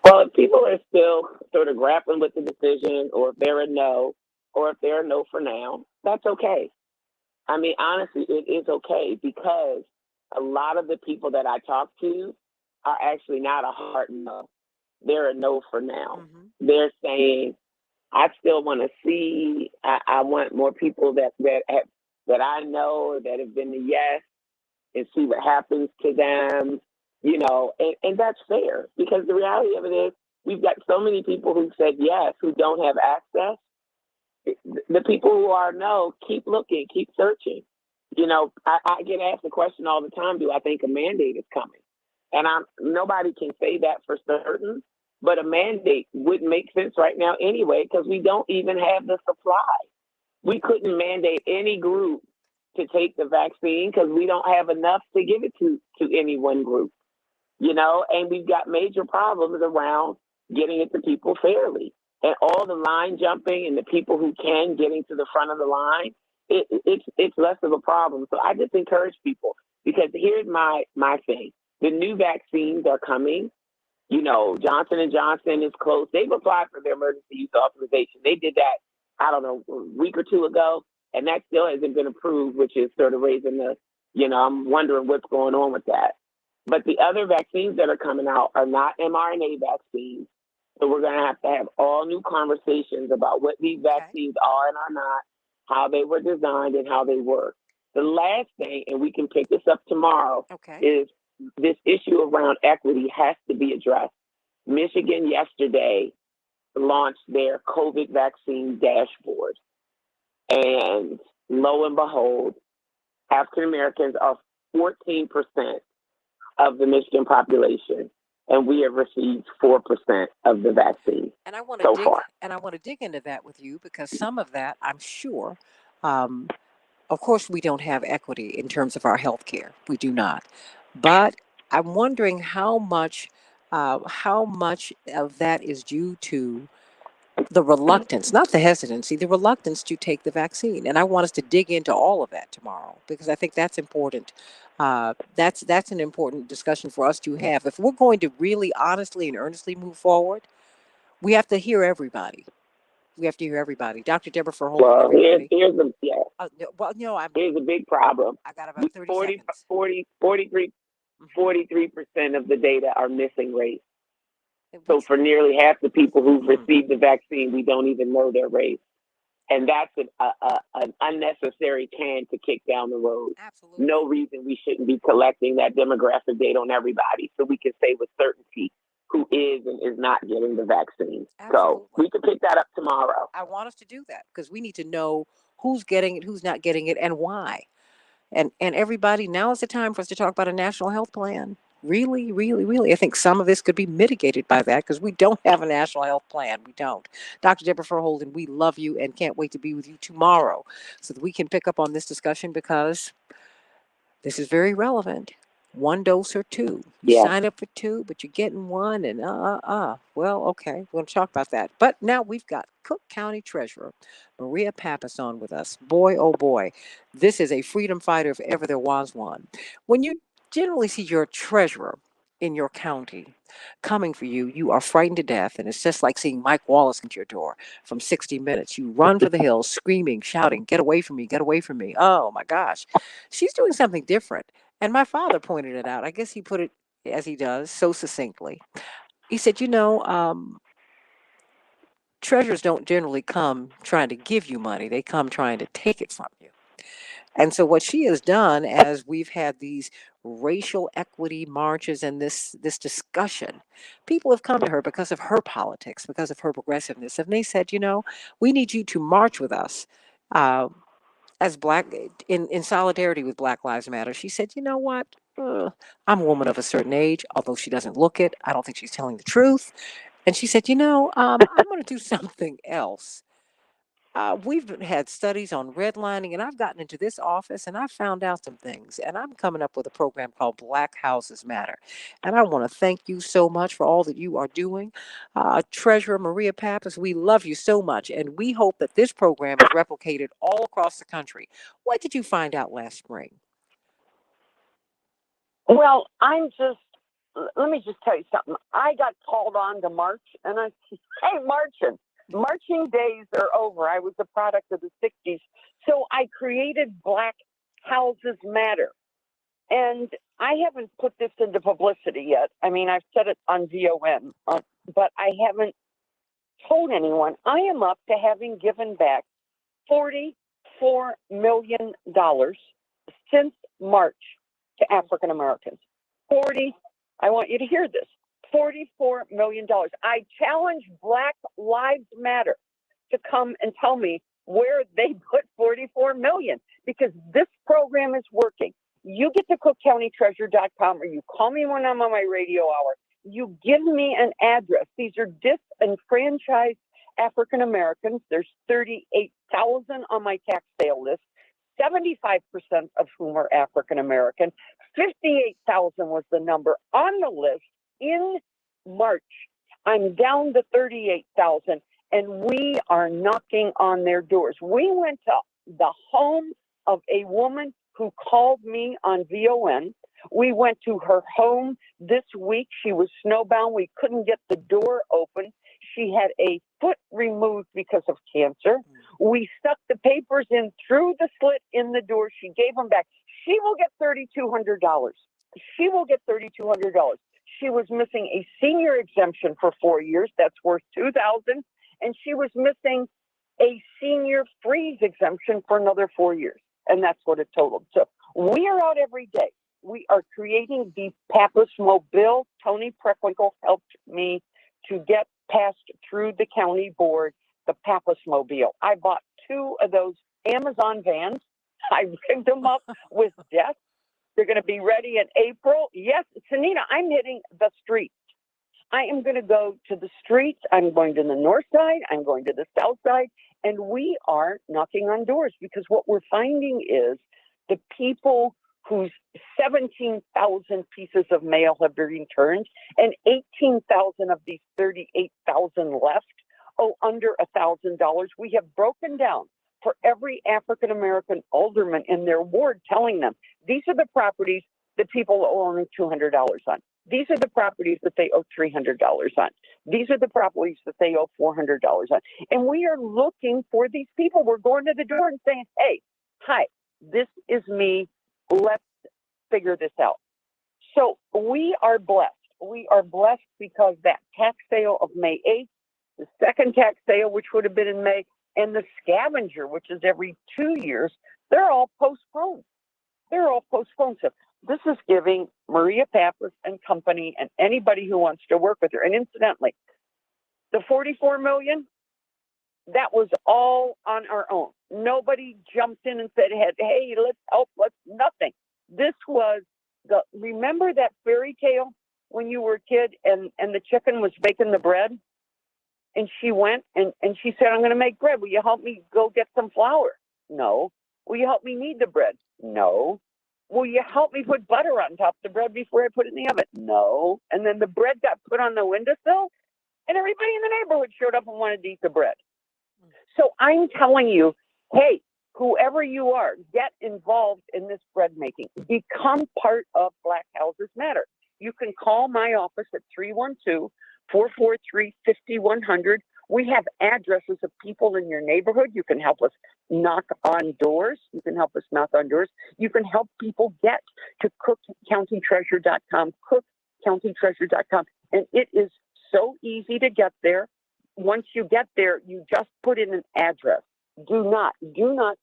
Well, if people are still sort of grappling with the decision, or if they're a no, or if they're a no for now, that's okay. I mean, honestly, it is okay, because a lot of the people that I talk to are actually not a hard no. They're a no for now. Mm-hmm. They're saying, I still want to see. I want more people that I know that have been a yes, and see what happens to them. And that's fair, because the reality of it is we've got so many people who said yes who don't have access. The people who are no, keep looking, keep searching. I get asked the question all the time: do I think a mandate is coming? And nobody can say that for certain, but a mandate wouldn't make sense right now anyway, because we don't even have the supply. We couldn't mandate any group to take the vaccine because we don't have enough to give it to any one group. And we've got major problems around getting it to people fairly. And all the line jumping and the people who can getting to the front of the line, it's less of a problem. So I just encourage people, because here's my thing. The new vaccines are coming. Johnson and Johnson is close. They've applied for their emergency use authorization. They did that, I don't know, a week or two ago, and that still hasn't been approved, which is sort of raising I'm wondering what's going on with that. But the other vaccines that are coming out are not mRNA vaccines. So we're going to have all new conversations about what these vaccines are and are not, how they were designed, and how they work. The last thing, and we can pick this up tomorrow, is this issue around equity has to be addressed. Michigan yesterday launched their COVID vaccine dashboard. And lo and behold, African Americans are 14% of the Michigan population, and we have received 4% of the vaccine so far. And I want to dig into that with you, because some of that, I'm sure, of course, we don't have equity in terms of our health care. We do not. But I'm wondering how much of that is due to the reluctance, not the hesitancy, the reluctance to take the vaccine. And I want us to dig into all of that tomorrow, because I think that's important. That's an important discussion for us to have. If we're going to really honestly and earnestly move forward, we have to hear everybody. We have to hear everybody. Dr. Deborah Verholten, Well, everybody. here's Here's a big problem. I got about 30 seconds. 43% of the data are missing race. So for nearly half the people who've received the vaccine, we don't even know their race. And that's an unnecessary can to kick down the road. Absolutely. No reason we shouldn't be collecting that demographic data on everybody, so we can say with certainty who is and is not getting the vaccine. Absolutely. So we can pick that up tomorrow. I want us to do that, because we need to know who's getting it, who's not getting it, and why. And everybody, now is the time for us to talk about a national health plan. Really, really, really. I think some of this could be mitigated by that, because we don't have a national health plan. We don't. Dr. Deborah Verholten, we love you and can't wait to be with you tomorrow so that we can pick up on this discussion, because this is very relevant. One dose or two. You sign up for two, but you're getting one, and Well, okay, we're going to talk about that. But now we've got Cook County Treasurer Maria Pappas on with us. Boy, oh boy, this is a freedom fighter if ever there was one. When you generally see your treasurer in your county coming for you, you are frightened to death, and it's just like seeing Mike Wallace at your door from 60 Minutes. You run for the hills, screaming, shouting, "Get away from me, get away from me." Oh my gosh. She's doing something different. And my father pointed it out. I guess he put it, as he does, so succinctly. He said, treasurers don't generally come trying to give you money. They come trying to take it from you. And so what she has done, as we've had these racial equity marches and this discussion, people have come to her because of her politics, because of her progressiveness. And they said, we need you to march with us. As Black, in solidarity with Black Lives Matter. She said, you know what? I'm a woman of a certain age, although she doesn't look it. I don't think she's telling the truth. And she said, I'm going to do something else. We've had studies on redlining, and I've gotten into this office and I've found out some things. And I'm coming up with a program called Black Houses Matter. And I want to thank you so much for all that you are doing. Treasurer Maria Pappas, we love you so much. And we hope that this program is replicated all across the country. What did you find out last spring? Well, let me just tell you something. I got called on to march, and I said, hey, marching days are over. I was a product of the 60s. So I created Black Houses Matter. And I haven't put this into publicity yet. I mean, I've said it on VOM, but I haven't told anyone. I am up to having given back $44 million since March to African Americans. I want you to hear this, $44 million. I challenge Black Lives Matter to come and tell me where they put $44 million, because this program is working. You get to cookcountytreasure.com, or you call me when I'm on my radio hour. You give me an address. These are disenfranchised African Americans. There's 38,000 on my tax sale list, 75% of whom are African American. 58,000 was the number on the list in March. I'm down to 38,000, and we are knocking on their doors. We went to the home of a woman who called me on VON. We went to her home this week. She was snowbound. We couldn't get the door open. She had a foot removed because of cancer. We stuck the papers in through the slit in the door. She gave them back. She will get $3,200. She will get $3,200. She was missing a senior exemption for 4 years. That's worth $2,000. And she was missing a senior freeze exemption for another 4 years. And that's what it totaled. So we are out every day. We are creating the Pappas Mobile. Tony Preckwinkle helped me to get passed through the county board, the Pappas Mobile. I bought 2 of those Amazon vans. I rigged them up with desks. They're going to be ready in April. Yes, Santita, I'm hitting the streets. I am going to go to the streets. I'm going to the north side. I'm going to the south side. And we are knocking on doors, because what we're finding is the people whose 17,000 pieces of mail have been returned, and 18,000 of these 38,000 left owe under $1,000. We have broken down for every African American alderman in their ward, telling them these are the properties that people owe only $200 on. These are the properties that they owe $300 on. These are the properties that they owe $400 on. And we are looking for these people. We're going to the door and saying, hey, hi, this is me. Let's figure this out. So we are blessed. We are blessed because that tax sale of May 8th, the second tax sale, which would have been in May, and the scavenger, which is every 2 years, they're all postponed. They're all postponed. So this is giving Maria Pappas and company and anybody who wants to work with her. And incidentally, the $44 million, that was all on our own. Nobody jumped in and said, hey, let's help, nothing. This was remember that fairy tale when you were a kid and the chicken was baking the bread? And she went and she said, I'm going to make bread. Will you help me go get some flour? No. Will you help me knead the bread? No. Will you help me put butter on top of the bread before I put it in the oven? No. And then the bread got put on the windowsill, and everybody in the neighborhood showed up and wanted to eat the bread. So I'm telling you, hey, whoever you are, get involved in this bread making. Become part of Black Houses Matter. You can call my office at 312-443-5100. We have addresses of people in your neighborhood. You can help us knock on doors. You can help us knock on doors. You can help people get to cookcountytreasure.com, cookcountytreasure.com. And it is so easy to get there. Once you get there, you just put in an address. Do not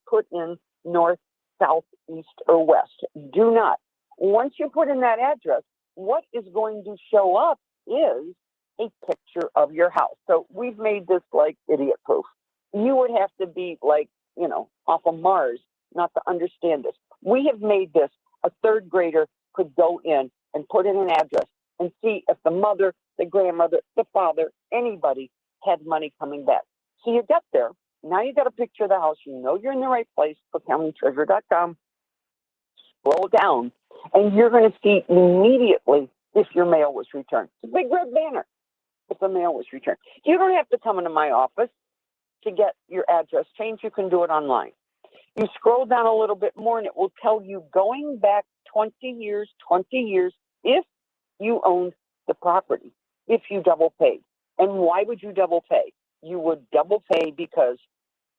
put in north, south, east, or west. Do not. Once you put in that address, what is going to show up is a picture of your house. So we've made this like idiot proof. You would have to be like, off of Mars not to understand this. We have made this, a third grader could go in and put in an address and see if the mother, the grandmother, the father, anybody had money coming back. So you get there, Now you got a picture of the house. You know you're in the right place, cookcountytreasure.com. Scroll down, and you're going to see immediately if your mail was returned. It's a big red banner if the mail was returned. You don't have to come into my office to get your address changed. You can do it online. You scroll down a little bit more, and it will tell you going back 20 years, if you owned the property, if you double paid. And why would you double pay? You would double pay because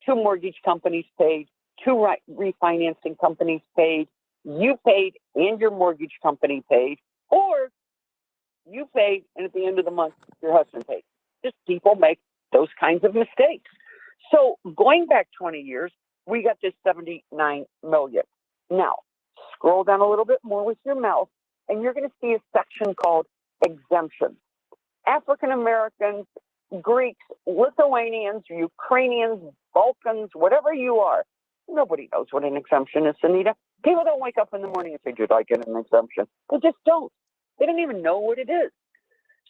2 mortgage companies paid, 2 refinancing companies paid, you paid and your mortgage company paid, or you paid and at the end of the month, your husband paid. Just people make those kinds of mistakes. So going back 20 years, we got this 79 million. Now, scroll down a little bit more with your mouse, and you're going to see a section called exemptions. African Americans, Greeks, Lithuanians, Ukrainians, Balkans, whatever you are. Nobody knows what an exemption is, Santita. People don't wake up in the morning and say, did I get an exemption? They just don't. They don't even know what it is.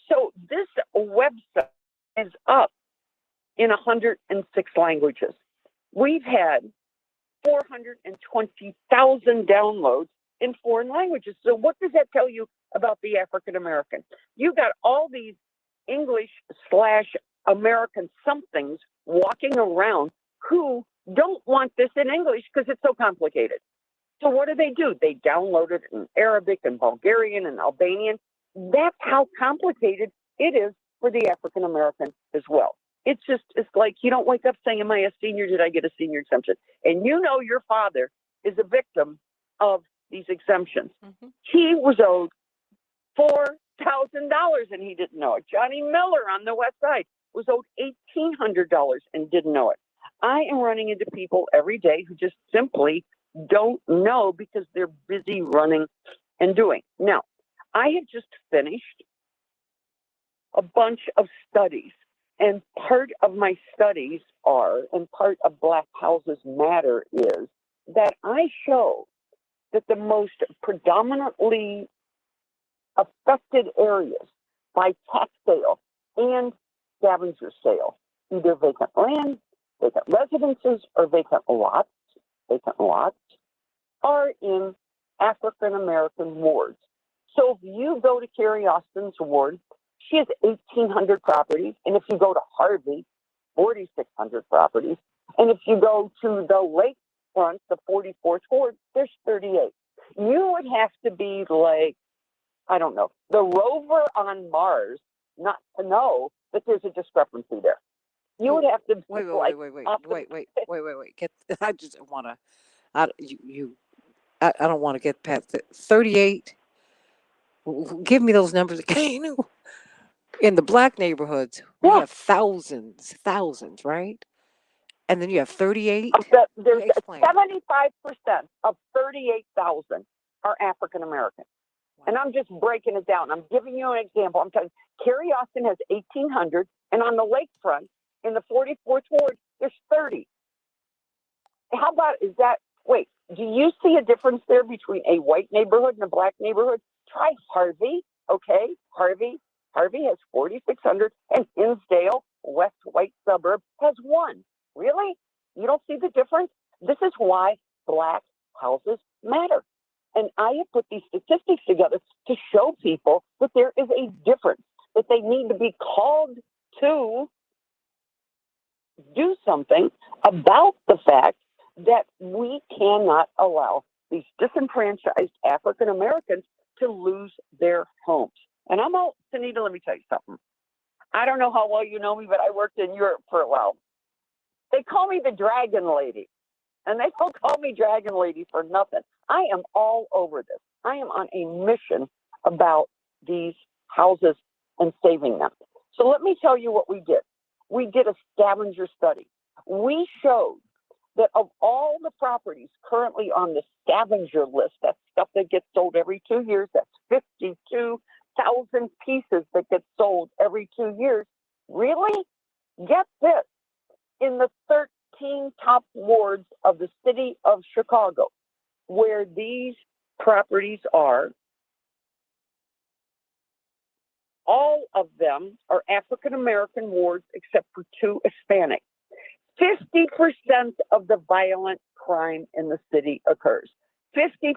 So this website is up in 106 languages. We've had 420,000 downloads in foreign languages. So what does that tell you about the African American? You got all these English/American somethings walking around who don't want this in English because it's so complicated. So what do? They download it in Arabic and Bulgarian and Albanian. That's how complicated it is for the African American as well. It's like you don't wake up saying, am I a senior? Did I get a senior exemption? And you know your father is a victim of these exemptions. Mm-hmm. He was owed $4,000 and he didn't know it. Johnny Miller on the West Side was owed $1,800 and didn't know it. I am running into people every day who just simply don't know because they're busy running and doing. Now, I have just finished a bunch of studies, and part of my studies are, and part of Black Houses Matter is that I show that the most predominantly affected areas by tax sale and scavenger sale, either vacant land, vacant residences, or vacant lots, are in African American wards. So if you go to Carrie Austin's ward, she has 1,800 properties. And if you go to Harvey, 4,600 properties. And if you go to the lakefront, the 44th ward, there's 38. You would have to be like, I don't know, the rover on Mars not to know that there's a discrepancy there. You would have to wait. I just want to. I don't want to get past it. 38. Give me those numbers again. In the Black neighborhoods, we have thousands, right? And then you have 38. There's 75% of 38,000 are African American. Wow. And I'm just breaking it down. I'm giving you an example. I'm telling you, Carrie Austin has 1,800, and on the lakefront, in the 44th ward, there's 30. How about, wait, do you see a difference there between a white neighborhood and a Black neighborhood? Try Harvey, okay? Harvey has 4,600, and Hinsdale, west white suburb, has 1. Really? You don't see the difference? This is why Black houses matter. And I have put these statistics together to show people that there is a difference, that they need to be called to do something about the fact that we cannot allow these disenfranchised African Americans to lose their homes. And Santita, let me tell you something. I don't know how well you know me, but I worked in Europe for a while. They call me the Dragon Lady, and they don't call me Dragon Lady for nothing. I am all over this. I am on a mission about these houses and saving them. So let me tell you what we did. We did a scavenger study. We showed that of all the properties currently on the scavenger list, that's stuff that gets sold every 2 years, that's 52,000 pieces that get sold every 2 years. Really? Get this. In the 13 top wards of the city of Chicago, where these properties are, all of them are African American wards except for 2 Hispanic. 50% of the violent crime in the city occurs. 50%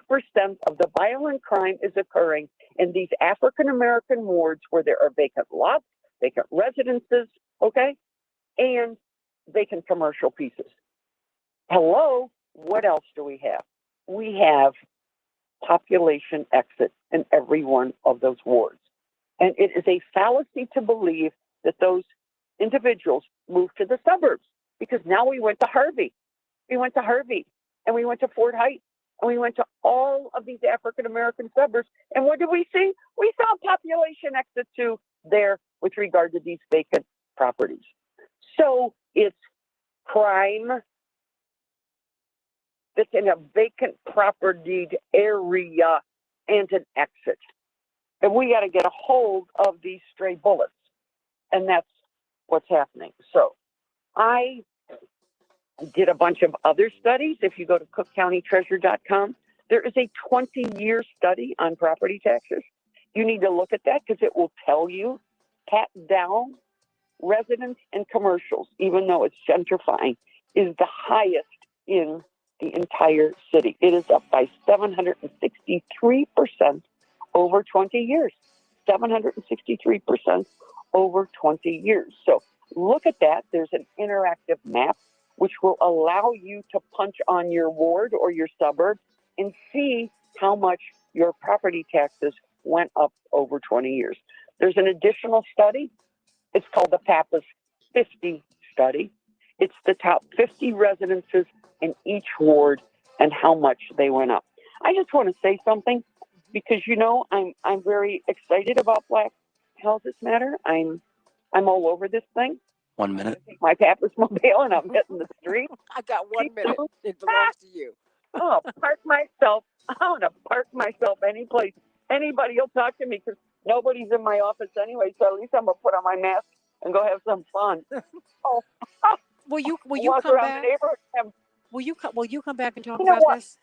of the violent crime is occurring in these African American wards where there are vacant lots, vacant residences, okay, and vacant commercial pieces. Hello, what else do we have? We have population exit in every one of those wards. And it is a fallacy to believe that those individuals move to the suburbs, because now we went to Harvey. We went to Harvey, and we went to Fort Heights, and we went to all of these African American suburbs. And what did we see? We saw population exit too there with regard to these vacant properties. So it's crime that's in a vacant property area and an exit. And we got to get a hold of these stray bullets. And that's what's happening. So I did a bunch of other studies. If you go to cookcountytreasure.com, there is a 20-year study on property taxes. You need to look at that because it will tell you, pat down residents and commercials, even though it's gentrifying, is the highest in the entire city. It is up by 763% over 20 years. 763% over 20 years. So look at that. There's an interactive map which will allow you to punch on your ward or your suburb and see how much your property taxes went up over 20 years. There's an additional study. It's called the Pappas 50 study. It's the top 50 residences in each ward and how much they went up. I just want to say something because, you know, I'm very excited about Black Houses Matter. I'm all over this thing. 1 minute. My Pappas mobile and I'm hitting the street. I got 1 minute. It belongs to you. Oh, park myself. I want to park myself any place. Anybody will talk to me because nobody's in my office anyway. So at least I'm gonna put on my mask and go have some fun. Oh, Will you walk come around back? the neighborhood and have, Will you come back and talk You know about what? this?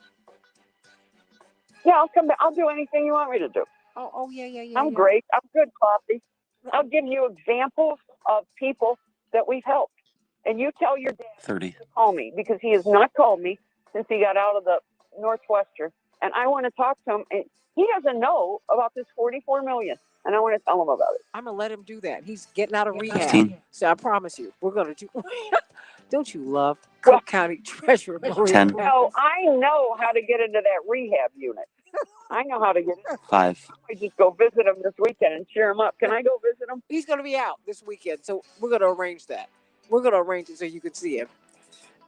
yeah, I'll come back. I'll do anything you want me to do. Oh yeah. I'm great. I'm good, Coffee. I'll give you examples of people that we've helped. And you tell your dad 30. to call me because he has not called me since he got out of the Northwestern. And I want to talk to him. And he doesn't know about this $44 million. And I want to tell him about it. I'm gonna let him do that. He's getting out of rehab. 15. So I promise you, we're gonna do. Don't you love Well, Cook County Treasurer Maria 10. Pappas? No, I know how to get into that rehab unit. I know how to get in. 5. I just go visit him this weekend and cheer him up. Can I go visit him? He's gonna be out this weekend, so we're gonna arrange that. We're gonna arrange it so you can see him.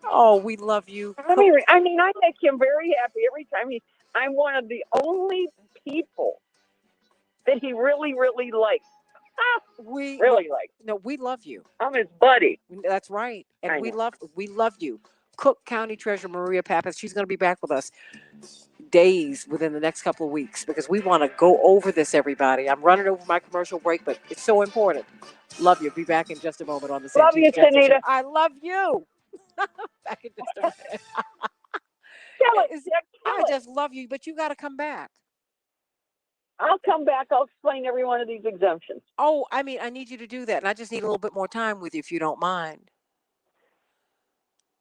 Oh, we love you. I make him very happy every time I'm one of the only people that he really, really likes. We likes. No, we love you. I'm his buddy. That's right, and I we know. love you. Cook County Treasurer Maria Pappas. She's gonna be back with us days within the next couple of weeks because we want to go over this, everybody. I'm running over my commercial break, but it's so important. Love you. Be back in just a moment on the Love Santita you, Jackson Show. Santita. I love you. Back in just a minute. Kill it. I just love you, but you got to come back. I'll come back. I'll explain every one of these exemptions. Oh, I need you to do that, and I just need a little bit more time with you if you don't mind.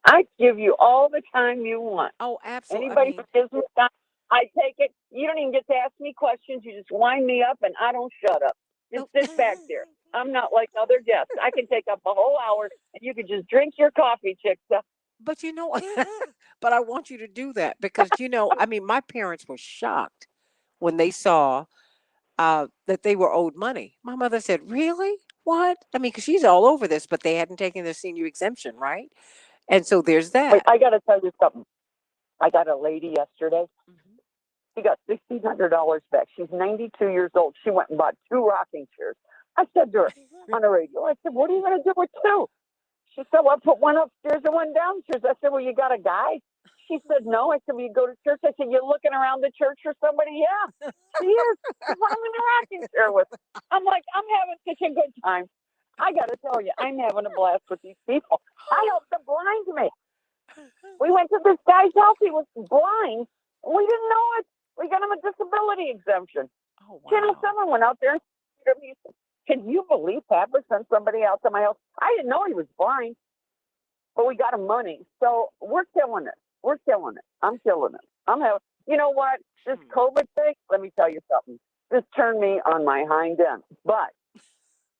I give you all the time you want. Oh, absolutely. Anybody who gives me time, I take it. You don't even get to ask me questions. You just wind me up, and I don't shut up. Just sit back there. I'm not like other guests. I can take up a whole hour, and you can just drink your coffee, Chicksa. But you know, but I want you to do that because my parents were shocked when they saw that they were owed money. My mother said, "Really? What?" Because she's all over this, but they hadn't taken their senior exemption, right? And so there's that. Wait, I got to tell you something. I got a lady yesterday. Mm-hmm. She got $1,600 back. She's 92 years old. She went and bought 2 rocking chairs. I said to her on the radio, I said, "What are you going to do with 2?" She said, "Well, I put one upstairs and one downstairs." I said, "Well, you got a guy?" She said, "No." I said, "Well, you go to church?" I said, "You're looking around the church for somebody?" "Yeah, she is. I'm in a rocking chair with her." I'm like, I'm having such a good time. I got to tell you, I'm having a blast with these people. I helped them blind me. We went to this guy's house. He was blind. We didn't know it. We got him a disability exemption. Oh, wow. Channel 7 went out there and said, "Can you believe Papa sent somebody out to my house?" I didn't know he was blind. but we got money. So we're killing it. We're killing it. I'm killing it. I'm having, you know what? This COVID thing, let me tell you something. This turned me on my hind end. But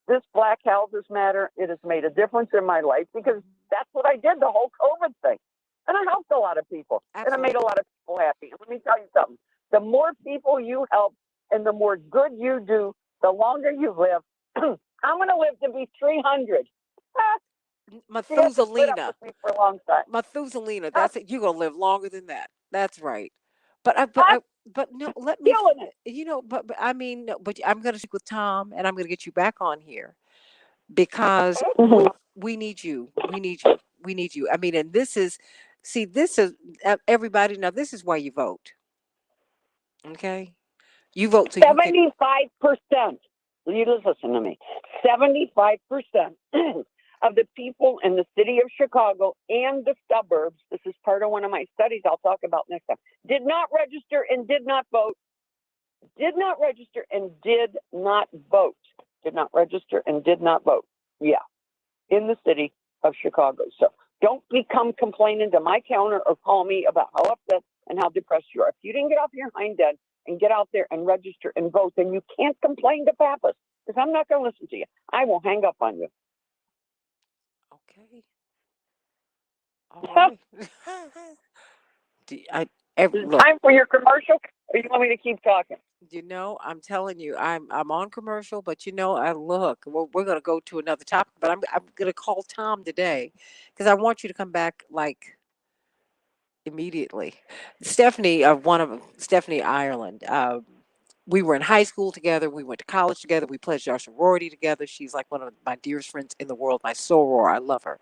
this Black Houses Matter, it has made a difference in my life because that's what I did, the whole COVID thing. And I helped a lot of people. Absolutely. And I made a lot of people happy. And let me tell you something. The more people you help and the more good you do, the longer you live. I'm going to live to be 300. Methuselina. For a long time. Methuselina. That's it. You're gonna live longer than that. That's right. But no. Let me. Killing it. You know. But I mean, no, but I'm gonna speak with Tom, and I'm gonna get you back on here because we need you. We need you. We need you. I mean, and this is, see, this is everybody. Now, this is why you vote. Okay, you vote so you can. 75%. You just listen to me. 75% of the people in the city of Chicago and the suburbs, this is part of one of my studies I'll talk about next time, did not register and did not vote. Did not register and did not vote. Did not register and did not vote. Yeah, in the city of Chicago. So don't become complaining to my counter or call me about how upset and how depressed you are. If you didn't get off your hind end and get out there and register and vote, then you can't complain to Pappas because I'm not going to listen to you. I will hang up on you. Okay. All right. Is it time for your commercial, or you want me to keep talking? You know, I'm telling you, I'm on commercial, but you know, we're gonna go to another topic, but I'm gonna call Tom today because I want you to come back like immediately. Stephanie, Stephanie Ireland. We were in high school together. We went to college together. We pledged our sorority together. She's like one of my dearest friends in the world. My soror, I love her,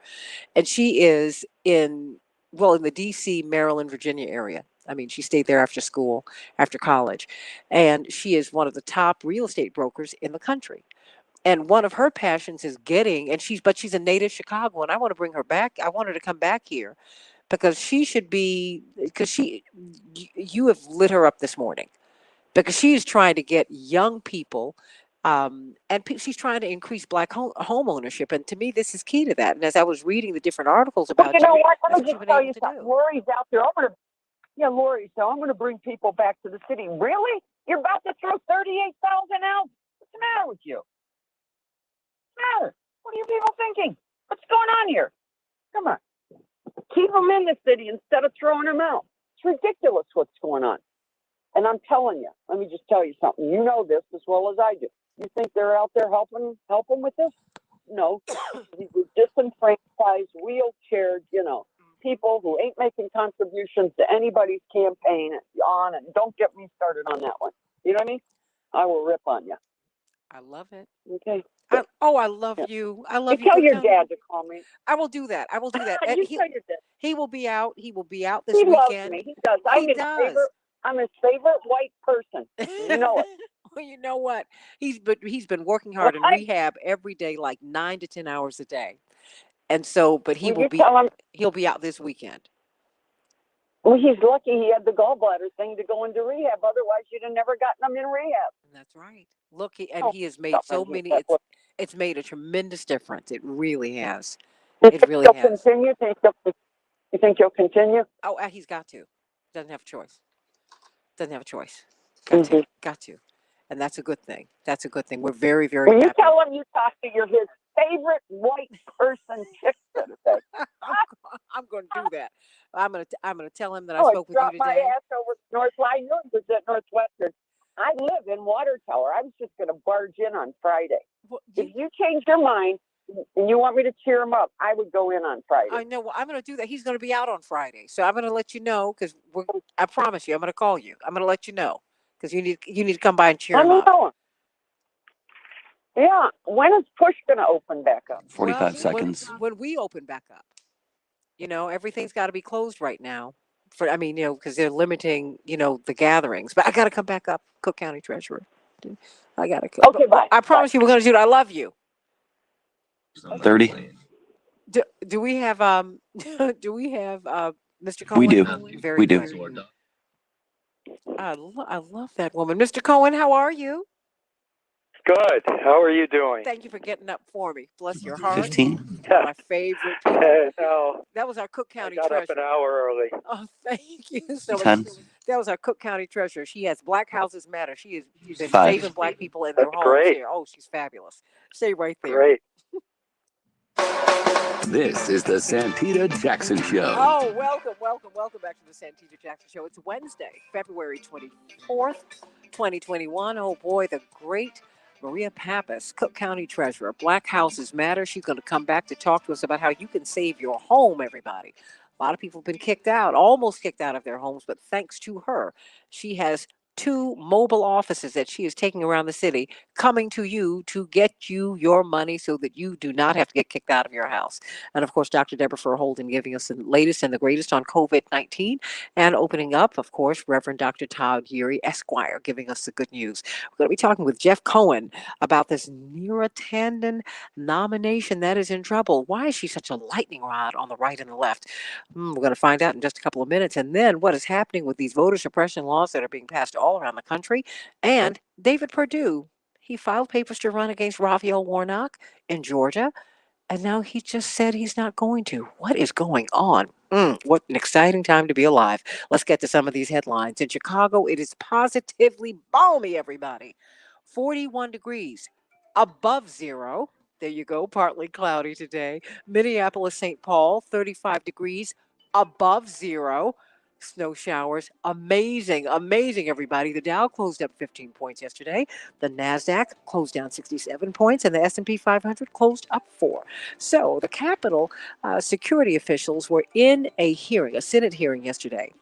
and she is in the D.C., Maryland, Virginia area. I mean, she stayed there after school, after college, and she is one of the top real estate brokers in the country. And one of her passions is she's a native Chicago, and I want to bring her back. I want her to come back here because you have lit her up this morning because she is trying to get young people she's trying to increase black home ownership, and to me this is key to that. And as I was reading the different articles about you know what? that's Let me what just you've been tell able you to something. do. Lori's out there. Lori, so I'm going to bring people back to the city. Really? You're about to throw 38,000 out? What's the matter with you? What's the matter? What are you people thinking? What's going on here? Come on. Keep them in the city instead of throwing them out. It's ridiculous what's going on. And I'm telling you, let me just tell you something. You know this as well as I do. You think they're out there helping with this? No. These are disenfranchised, wheelchaired, people who ain't making contributions to anybody's campaign and don't get me started on that one. You know what I mean? I will rip on you. I love it. Okay. I love you. I love you. Tell your dad to call me. I will do that. You tell your dad. He will be out. He will be out this He weekend. Loves me. He does. I'm his favorite white person. You know it. Well, you know what? He's been working hard in rehab every day, like 9 to 10 hours a day. And so, but he'll be out this weekend. Well, he's lucky he had the gallbladder thing to go into rehab. Otherwise, you'd have never gotten him in rehab. That's right. Look, he has made so many. It's made a tremendous difference. It really has. It really has. Continue? You think he'll continue? Oh, he's got to. Doesn't have a choice. Got to. Got to. And that's a good thing. We're very, very happy. You tell him you talk to his favorite white person chick today. I'm going to do that. I'm going to tell him that I spoke with you today. My ass over Northwestern. I knew it was at Northwestern. I live in Water Tower. I was just going to barge in on Friday. Well, if you change your mind and you want me to cheer him up, I would go in on Friday. I know. Well, I'm going to do that. He's going to be out on Friday, so I'm going to let you know because I promise you, I'm going to call you. I'm going to let you know because you need to come by and cheer him up. Know. Yeah. When is Push going to open back up? 45 seconds. When we open back up, everything's got to be closed right now. Because they're limiting, the gatherings. But I got to come back up, Cook County Treasurer. I got to. Okay, bye. I promise you, we're going to do it. I love you. 30. Do we have Mr. Cohen? We do. Very good. I love that woman, Mr. Cohen. How are you? Good. How are you doing? Thank you for getting up for me. Bless your heart. 15. My favorite people. No, That was our Cook I County got up treasurer. an hour early. Oh, thank you so much. 10. That was our Cook County treasurer. She has Black Houses Matter. She has been 5. saving Black people in their That's homes great. here. Oh, she's fabulous. Stay right there. Great. This is the Santita Jackson Show. Oh, welcome back to the Santita Jackson Show. It's Wednesday, February 24th, 2021. Oh, boy, the great Maria Pappas, Cook County Treasurer. Black Houses Matter. She's going to come back to talk to us about how you can save your home, everybody. A lot of people have been kicked out, almost kicked out of their homes, but thanks to her, she has 2 mobile offices that she is taking around the city, coming to you to get you your money so that you do not have to get kicked out of your house. And of course, Dr. Deborah Furholden giving us the latest and the greatest on COVID-19, and opening up, of course, Reverend Dr. Todd Geary, Esquire, giving us the good news. We're going to be talking with Jeff Cohen about this Neera Tanden nomination that is in trouble. Why is she such a lightning rod on the right and the left? We're going to find out in just a couple of minutes. And then what is happening with these voter suppression laws that are being passed all around the country. And David Perdue, he filed papers to run against Raphael Warnock in Georgia. And now he just said he's not going to. What is going on? What an exciting time to be alive. Let's get to some of these headlines. In Chicago, it is positively balmy, everybody. 41 degrees above zero. There you go, partly cloudy today. Minneapolis, St. Paul, 35 degrees above zero. Snow showers. Amazing, everybody. The Dow closed up 15 points yesterday. The NASDAQ closed down 67 points, and the S&P 500 closed up 4. So the Capitol security officials were in a hearing, a Senate hearing yesterday,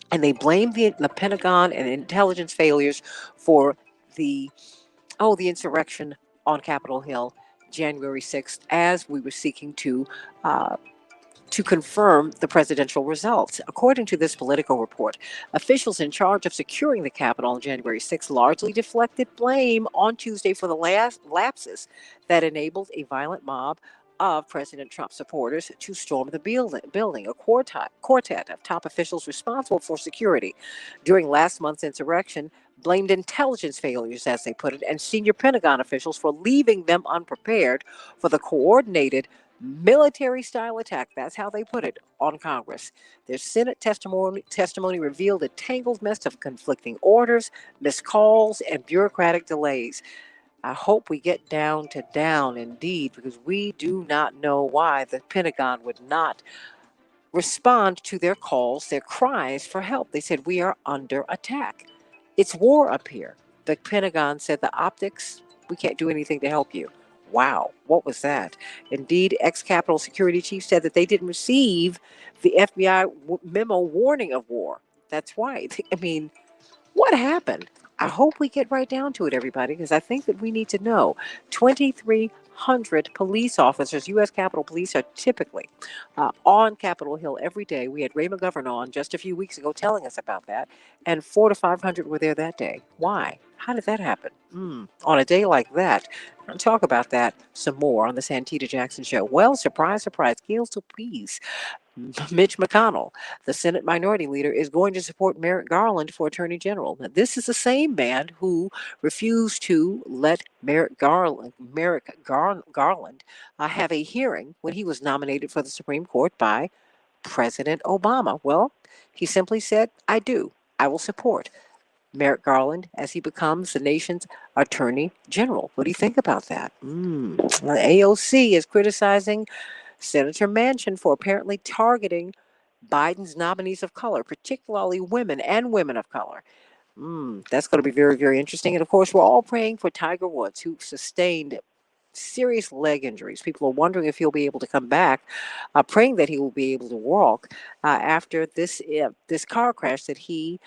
and they blamed the Pentagon and intelligence failures for the insurrection on Capitol Hill, January 6th, as we were seeking to confirm the presidential results. According to this Politico report, officials in charge of securing the Capitol on January 6th largely deflected blame on Tuesday for the last lapses that enabled a violent mob of President Trump supporters to storm the building, a quartet of top officials responsible for security during last month's insurrection blamed intelligence failures, as they put it, and senior Pentagon officials for leaving them unprepared for the coordinated military-style attack, that's how they put it, on Congress. Their Senate testimony revealed a tangled mess of conflicting orders, missed calls, and bureaucratic delays. I hope we get down to down, indeed, because we do not know why the Pentagon would not respond to their calls, their cries for help. They said, we are under attack. It's war up here. The Pentagon said the optics, we can't do anything to help you. Wow, what was that? Indeed, ex-Capitol security chief said that they didn't receive the FBI memo warning of war. That's right. I mean, what happened? I hope we get right down to it, everybody, because I think that we need to know. 2,300 police officers, U.S. Capitol Police, are typically on Capitol Hill every day. We had Ray McGovern on just a few weeks ago telling us about that, and 400 to 500 were there that day. Why? How did that happen? On a day like that, I'll talk about that some more on the Santita Jackson Show. Well, surprise, surprise, Gail please. Mitch McConnell, the Senate Minority Leader, is going to support Merrick Garland for Attorney General. Now, this is the same man who refused to let Merrick Garland have a hearing when he was nominated for the Supreme Court by President Obama. Well, he simply said, I do. I will support Merrick Garland as he becomes the nation's Attorney General. What do you think about that? The AOC is criticizing Senator Manchin for apparently targeting Biden's nominees of color, particularly women and women of color. That's going to be very, very interesting. And of course, we're all praying for Tiger Woods, who sustained serious leg injuries. People are wondering if he'll be able to come back, praying that he will be able to walk after this car crash that he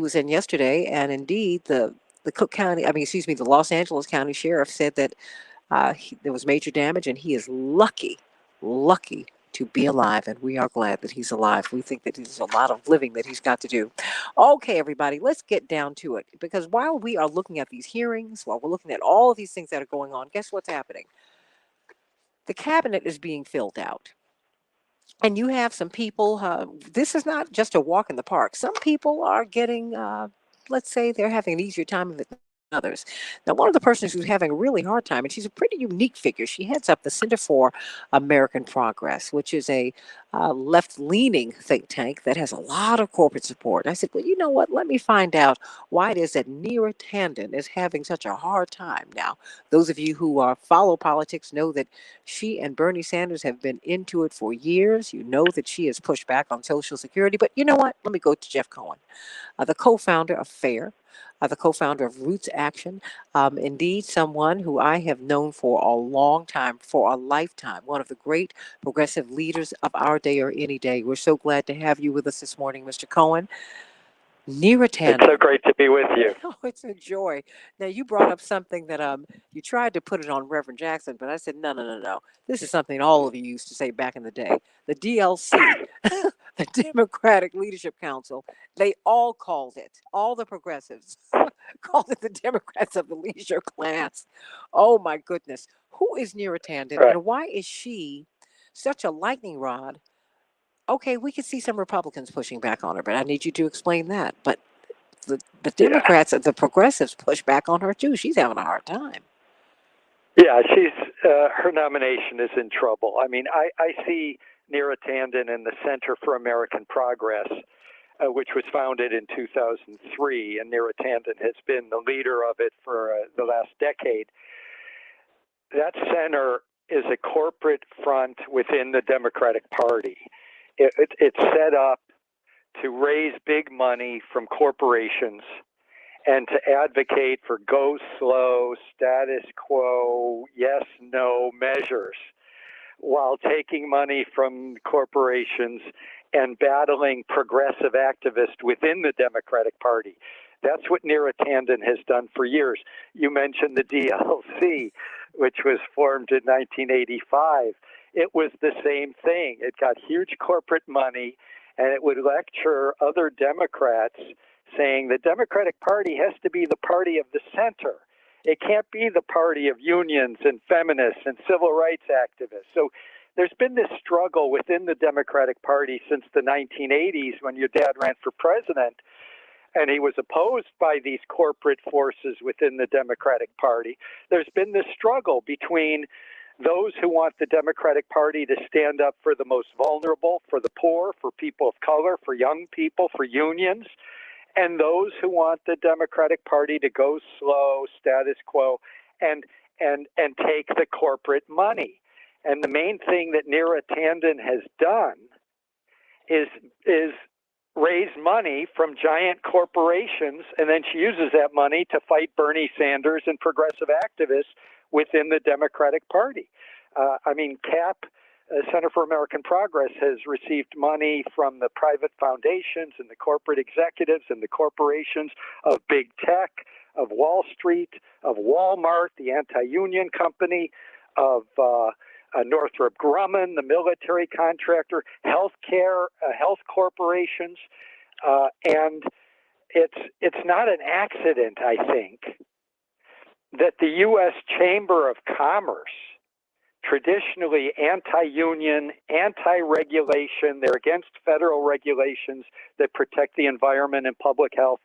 was in yesterday. And indeed, the Los Angeles County Sheriff said that there was major damage, and he is lucky to be alive, and we are glad that he's alive. We think that there's a lot of living that he's got to do. Okay, everybody, let's get down to it, because while we are looking at these hearings, while we're looking at all of these things that are going on, guess what's happening? The cabinet is being filled out. And you have some people, this is not just a walk in the park. Some people are getting, let's say they're having an easier time of it others. Now, one of the persons who's having a really hard time, and she's a pretty unique figure, she heads up the Center for American Progress, which is a left-leaning think tank that has a lot of corporate support. I said, well, you know what? Let me find out why it is that Neera Tanden is having such a hard time now. Those of you who follow politics know that she and Bernie Sanders have been into it for years. You know that she has pushed back on Social Security. But you know what? Let me go to Jeff Cohen, the co-founder of FAIR, the co-founder of Roots Action. Indeed, someone who I have known for a long time, for a lifetime, one of the great progressive leaders of our day or any day. We're so glad to have you with us this morning, Mr. Cohen. Neera Tanden. It's so great to be with you. Oh, it's a joy. Now, you brought up something that you tried to put it on Reverend Jackson, but I said, no. This is something all of you used to say back in the day. The DLC, the Democratic Leadership Council, they all called it, all the progressives called it the Democrats of the leisure class. Oh, my goodness. Who is Neera Tanden, Right. and why is she such a lightning rod? Okay, we could see some Republicans pushing back on her, but I need you to explain that. But the Democrats and the progressives push back on her too. She's having a hard time. Yeah, she's her nomination is in trouble. I mean, I see Neera Tanden in the Center for American Progress, which was founded in 2003, and Neera Tanden has been the leader of it for the last decade. That center is a corporate front within the Democratic Party. It's set up to raise big money from corporations and to advocate for go slow, status quo, yes, no measures while taking money from corporations and battling progressive activists within the Democratic Party. That's what Neera Tanden has done for years. You mentioned the DLC, which was formed in 1985. It was the same thing. It got huge corporate money, and it would lecture other Democrats saying the Democratic Party has to be the party of the center. It can't be the party of unions and feminists and civil rights activists. So there's been this struggle within the Democratic Party since the 1980s when your dad ran for president, and he was opposed by these corporate forces within the Democratic Party. There's been this struggle between those who want the Democratic Party to stand up for the most vulnerable, for the poor, for people of color, for young people, for unions, and those who want the Democratic Party to go slow, status quo, and take the corporate money. And the main thing that Neera Tanden has done is raise money from giant corporations, and then she uses that money to fight Bernie Sanders and progressive activists within the Democratic Party. I mean, CAP, Center for American Progress, has received money from the private foundations and the corporate executives and the corporations of big tech, of Wall Street, of Walmart, the anti-union company, of Northrop Grumman, the military contractor, healthcare, health corporations, and it's not an accident, I think, that the U.S. Chamber of Commerce, traditionally anti-union, anti-regulation, they're against federal regulations that protect the environment and public health.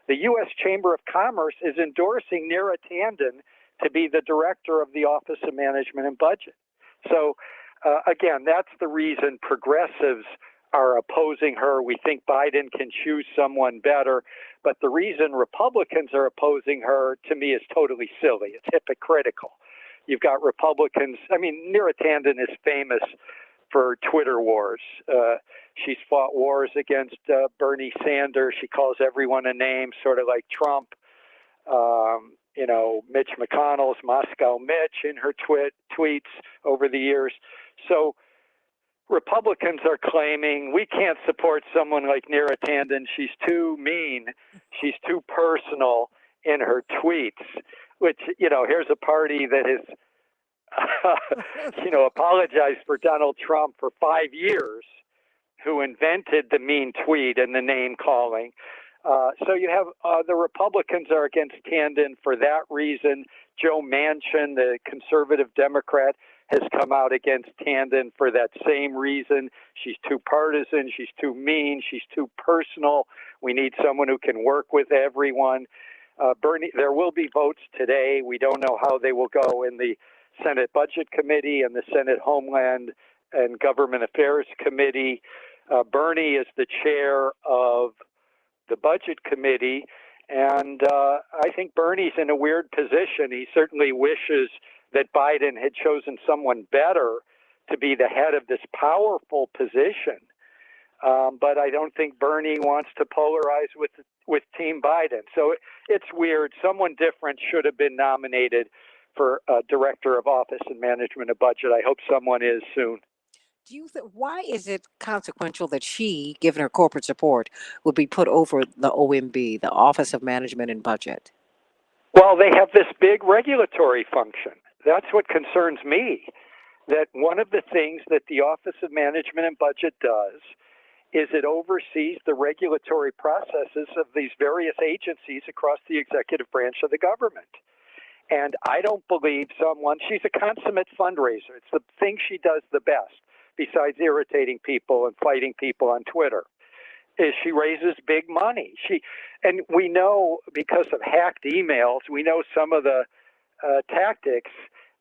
The U.S. Chamber of Commerce is endorsing Neera Tanden to be the director of the Office of Management and Budget. So, again, that's the reason progressives are opposing her. We think Biden can choose someone better. But the reason Republicans are opposing her, to me, is totally silly. It's hypocritical. You've got Republicans. I mean, Neera Tanden is famous for Twitter wars. She's fought wars against Bernie Sanders. She calls everyone a name, sort of like Trump. You know, Mitch McConnell's Moscow Mitch in her tweets over the years. So Republicans are claiming we can't support someone like Neera Tanden. She's too mean. She's too personal in her tweets, which, you know, here's a party that has, you know, apologized for Donald Trump for 5 years, who invented the mean tweet and the name calling. So you have the Republicans are against Tanden for that reason. Joe Manchin, the conservative Democrat, has come out against Tanden for that same reason. She's too partisan. She's too mean. She's too personal. We need someone who can work with everyone. Bernie, there will be votes today. We don't know how they will go in the Senate Budget Committee and the Senate Homeland and Government Affairs Committee. Bernie is the chair of the Budget Committee, and I think Bernie's in a weird position. He certainly wishes that Biden had chosen someone better to be the head of this powerful position. But I don't think Bernie wants to polarize with Team Biden. So it's weird. Someone different should have been nominated for Director of Office and Management of Budget. I hope someone is soon. Do you why is it consequential that she, given her corporate support, would be put over the OMB, the Office of Management and Budget? Well, they have this big regulatory function. That's what concerns me. That one of the things that the Office of Management and Budget does is it oversees the regulatory processes of these various agencies across the executive branch of the government. And I don't believe she's a consummate fundraiser. It's the thing she does the best, besides irritating people and fighting people on Twitter, is she raises big money. And we know, because of hacked emails, we know some of the tactics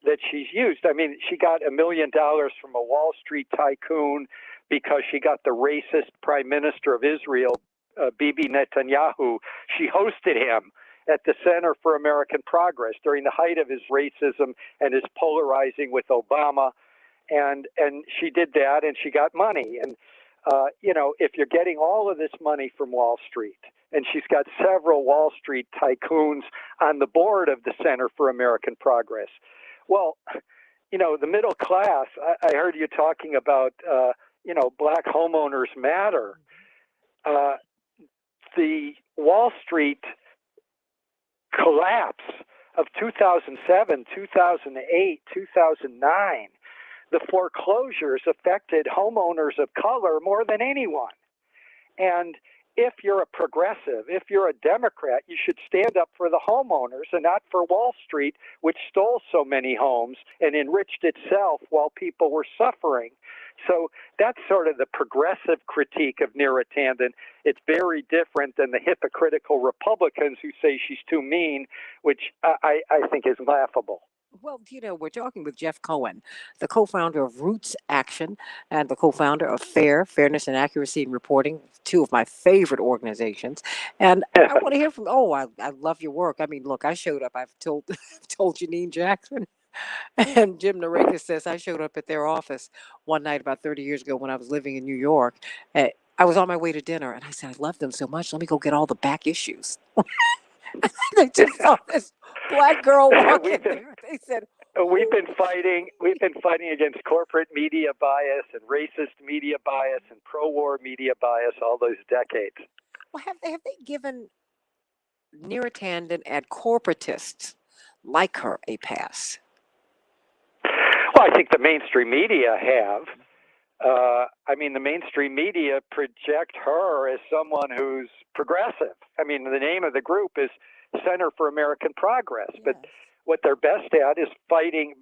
that she's used. I mean, she got $1 million from a Wall Street tycoon because she got the racist prime minister of Israel, Bibi Netanyahu. She hosted him at the Center for American Progress during the height of his racism and his polarizing with Obama. And she did that, and she got money. And, if you're getting all of this money from Wall Street, and she's got several Wall Street tycoons on the board of the Center for American Progress. Well, the middle class, I heard you talking about, Black homeowners matter. The Wall Street collapse of 2007, 2008, 2009, the foreclosures affected homeowners of color more than anyone. And if you're a progressive, if you're a Democrat, you should stand up for the homeowners and not for Wall Street, which stole so many homes and enriched itself while people were suffering. So that's sort of the progressive critique of Neera Tanden. It's very different than the hypocritical Republicans who say she's too mean, which I think is laughable. Well, we're talking with Jeff Cohen, the co-founder of Roots Action and the co-founder of Fairness and Accuracy in Reporting, two of my favorite organizations. And I want to hear from, I love your work. I mean, look, I showed up, I've told Janine Jackson and Jim Narakis says I showed up at their office one night about 30 years ago when I was living in New York. I was on my way to dinner and I said, I love them so much. Let me go get all the back issues. They just saw this black girl walk in there. They said, we've been fighting against corporate media bias and racist media bias and pro-war media bias all those decades. Well, have they given Neera Tanden and corporatists like her a pass? Well, I think the mainstream media have. The mainstream media project her as someone who's progressive. I mean, the name of the group is Center for American Progress, yes. But what they're best at is fighting,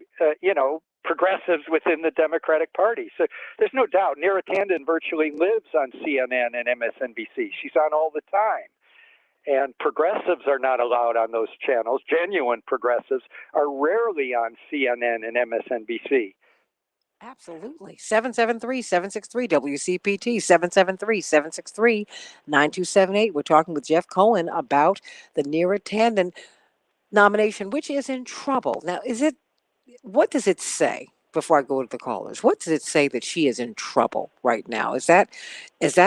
progressives within the Democratic Party. So there's no doubt Neera Tanden virtually lives on CNN and MSNBC. She's on all the time. And progressives are not allowed on those channels. Genuine progressives are rarely on CNN and MSNBC. Absolutely. 773-763-WCPT, 773-763-9278. We're talking with Jeff Cohen about the Neera Tanden nomination, which is in trouble. Now, what does it say, before I go to the callers, what does it say that she is in trouble right now? Is that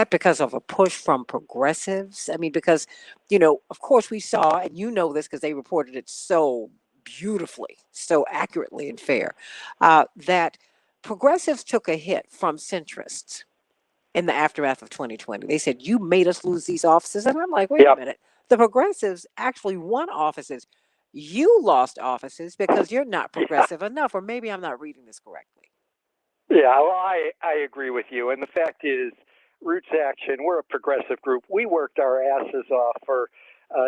because of a push from progressives? I mean, because, of course we saw, and this because they reported it so beautifully, so accurately and fair, that progressives took a hit from centrists in the aftermath of 2020. They said, you made us lose these offices. And I'm like, wait a minute. The progressives actually won offices. You lost offices because you're not progressive enough. Or maybe I'm not reading this correctly. Yeah, well, I agree with you. And the fact is, Roots Action, we're a progressive group. We worked our asses off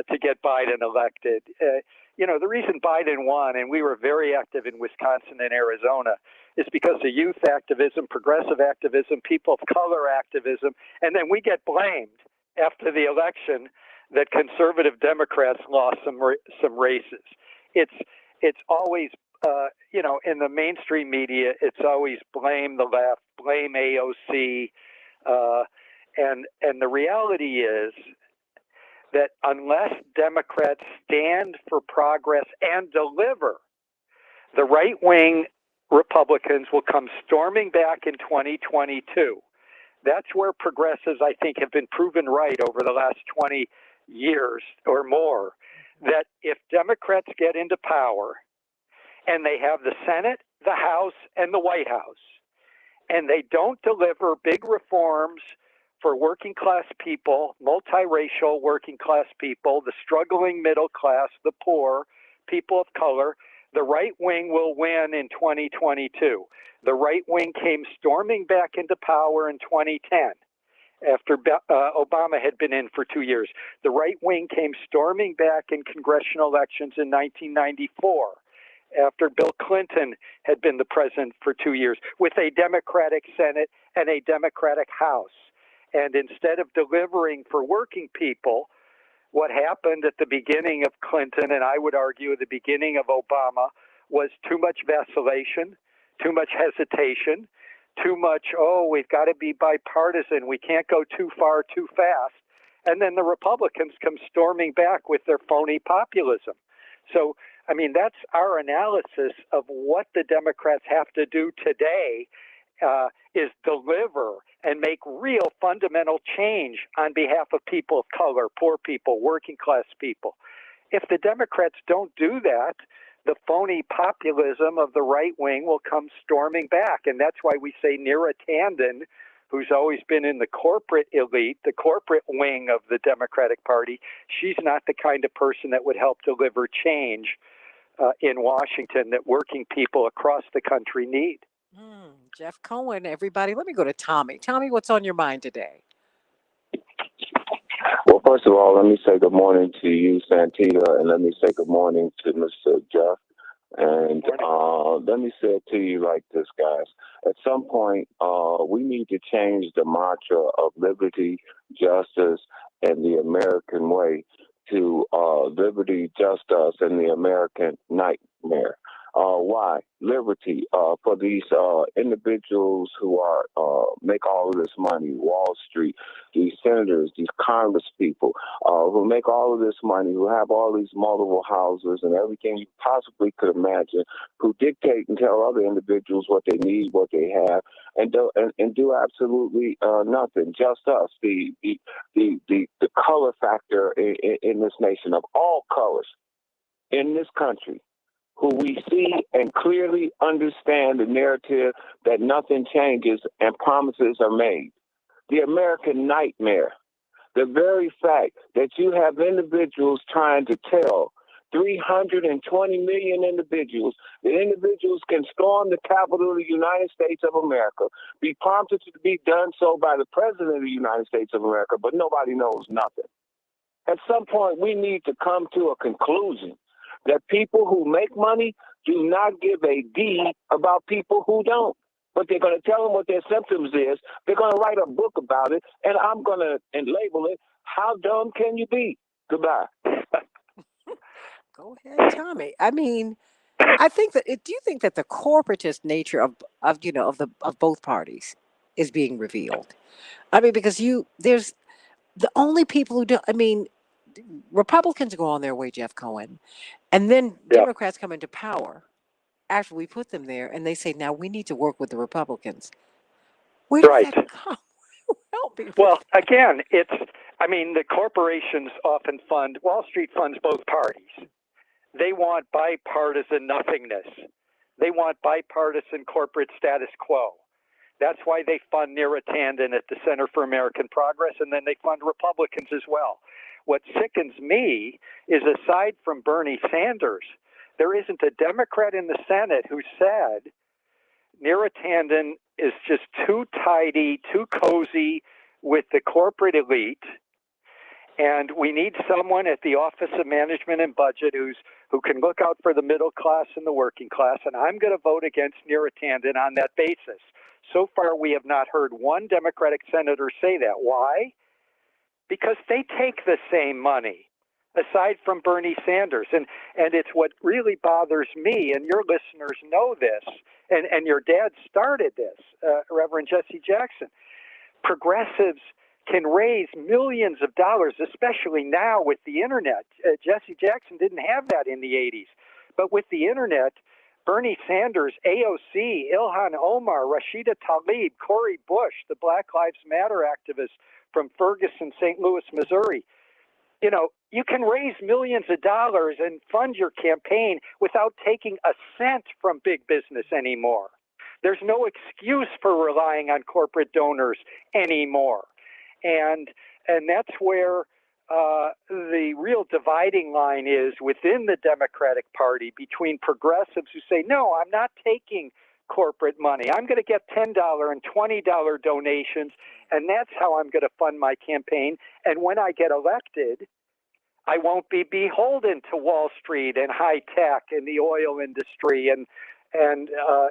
to get Biden elected. The reason Biden won, and we were very active in Wisconsin and Arizona, is because of youth activism, progressive activism, people of color activism, and then we get blamed after the election that conservative Democrats lost some races. It's always in the mainstream media, it's always blame the left, blame AOC, and the reality is that unless Democrats stand for progress and deliver, the right-wing Republicans will come storming back in 2022. That's where progressives, I think, have been proven right over the last 20 years or more, that if Democrats get into power and they have the Senate, the House, and the White House, and they don't deliver big reforms for working class people, multiracial working class people, the struggling middle class, the poor, people of color, the right wing will win in 2022. The right wing came storming back into power in 2010 after Obama had been in for 2 years. The right wing came storming back in congressional elections in 1994 after Bill Clinton had been the president for 2 years with a Democratic Senate and a Democratic House. And instead of delivering for working people, what happened at the beginning of Clinton, and I would argue at the beginning of Obama, was too much vacillation, too much hesitation, too much, we've got to be bipartisan, we can't go too far too fast. And then the Republicans come storming back with their phony populism. So, I mean, that's our analysis of what the Democrats have to do today is deliver and make real fundamental change on behalf of people of color, poor people, working class people. If the Democrats don't do that, the phony populism of the right wing will come storming back. And that's why we say Neera Tanden, who's always been in the corporate elite, the corporate wing of the Democratic Party, she's not the kind of person that would help deliver change in Washington that working people across the country need. Jeff Cohen, everybody. Let me go to Tommy. Tommy, what's on your mind today? Well, first of all, let me say good morning to you, Santita, and let me say good morning to Mr. Jeff. And let me say it to you like this, guys. At some point, we need to change the mantra of liberty, justice, and the American way to liberty, justice, and the American nightmare. Why? Liberty for these individuals who are make all of this money, Wall Street, these senators, these Congress people who make all of this money, who have all these multiple houses and everything you possibly could imagine, who dictate and tell other individuals what they need, what they have, and do absolutely nothing. Just us, the color factor in this nation of all colors in this country, who we see and clearly understand the narrative that nothing changes and promises are made. The American nightmare. The very fact that you have individuals trying to tell 320 million individuals that individuals can storm the Capitol of the United States of America, be prompted to be done so by the President of the United States of America, but nobody knows nothing. At some point, we need to come to a conclusion that people who make money do not give a D about people who don't. But they're going to tell them what their symptoms is. They're going to write a book about it, and I'm going to label it, How Dumb Can You Be? Goodbye. Go ahead, Tommy. I mean, I think that do you think that the corporatist nature of both parties is being revealed? I mean, because there's the only people who don't. I mean, Republicans go on their way, Jeff Cohen, and then Democrats come into power after we put them there, and they say, now we need to work with the Republicans. Where does that come? Help me. Well, again, the corporations often Wall Street funds both parties. They want bipartisan nothingness. They want bipartisan corporate status quo. That's why they fund Neera Tanden at the Center for American Progress, and then they fund Republicans as well. What sickens me is, aside from Bernie Sanders, there isn't a Democrat in the Senate who said Neera Tanden is just too tidy, too cozy with the corporate elite, and we need someone at the Office of Management and Budget who can look out for the middle class and the working class, and I'm going to vote against Neera Tanden on that basis. So far, we have not heard one Democratic senator say that. Why? because they take the same money, aside from Bernie Sanders. And it's what really bothers me, and your listeners know this, and your dad started this, Reverend Jesse Jackson. Progressives can raise millions of dollars, especially now with the internet. Jesse Jackson didn't have that in the 80s. But with the internet, Bernie Sanders, AOC, Ilhan Omar, Rashida Tlaib, Cori Bush, the Black Lives Matter activist from Ferguson, St. Louis, Missouri, you know, you can raise millions of dollars and fund your campaign without taking a cent from big business anymore. There's no excuse for relying on corporate donors anymore. And that's where the real dividing line is within the Democratic Party between progressives who say, no, I'm not taking corporate money. I'm going to get $10 and $20 donations, and that's how I'm going to fund my campaign. And when I get elected, I won't be beholden to Wall Street and high tech and the oil industry and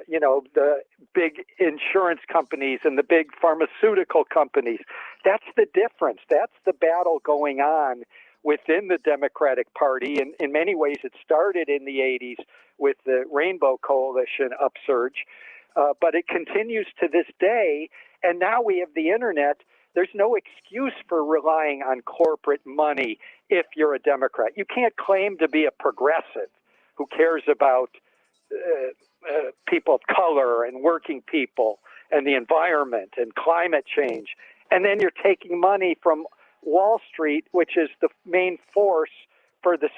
you know, the big insurance companies and the big pharmaceutical companies. That's the difference. That's the battle going on within the Democratic Party. And in many ways, it started in the 80s with the Rainbow Coalition upsurge, but it continues to this day. And now we have the internet. There's no excuse for relying on corporate money if you're a Democrat. You can't claim to be a progressive who cares about people of color and working people and the environment and climate change. And then you're taking money from Wall Street, which is the main force for the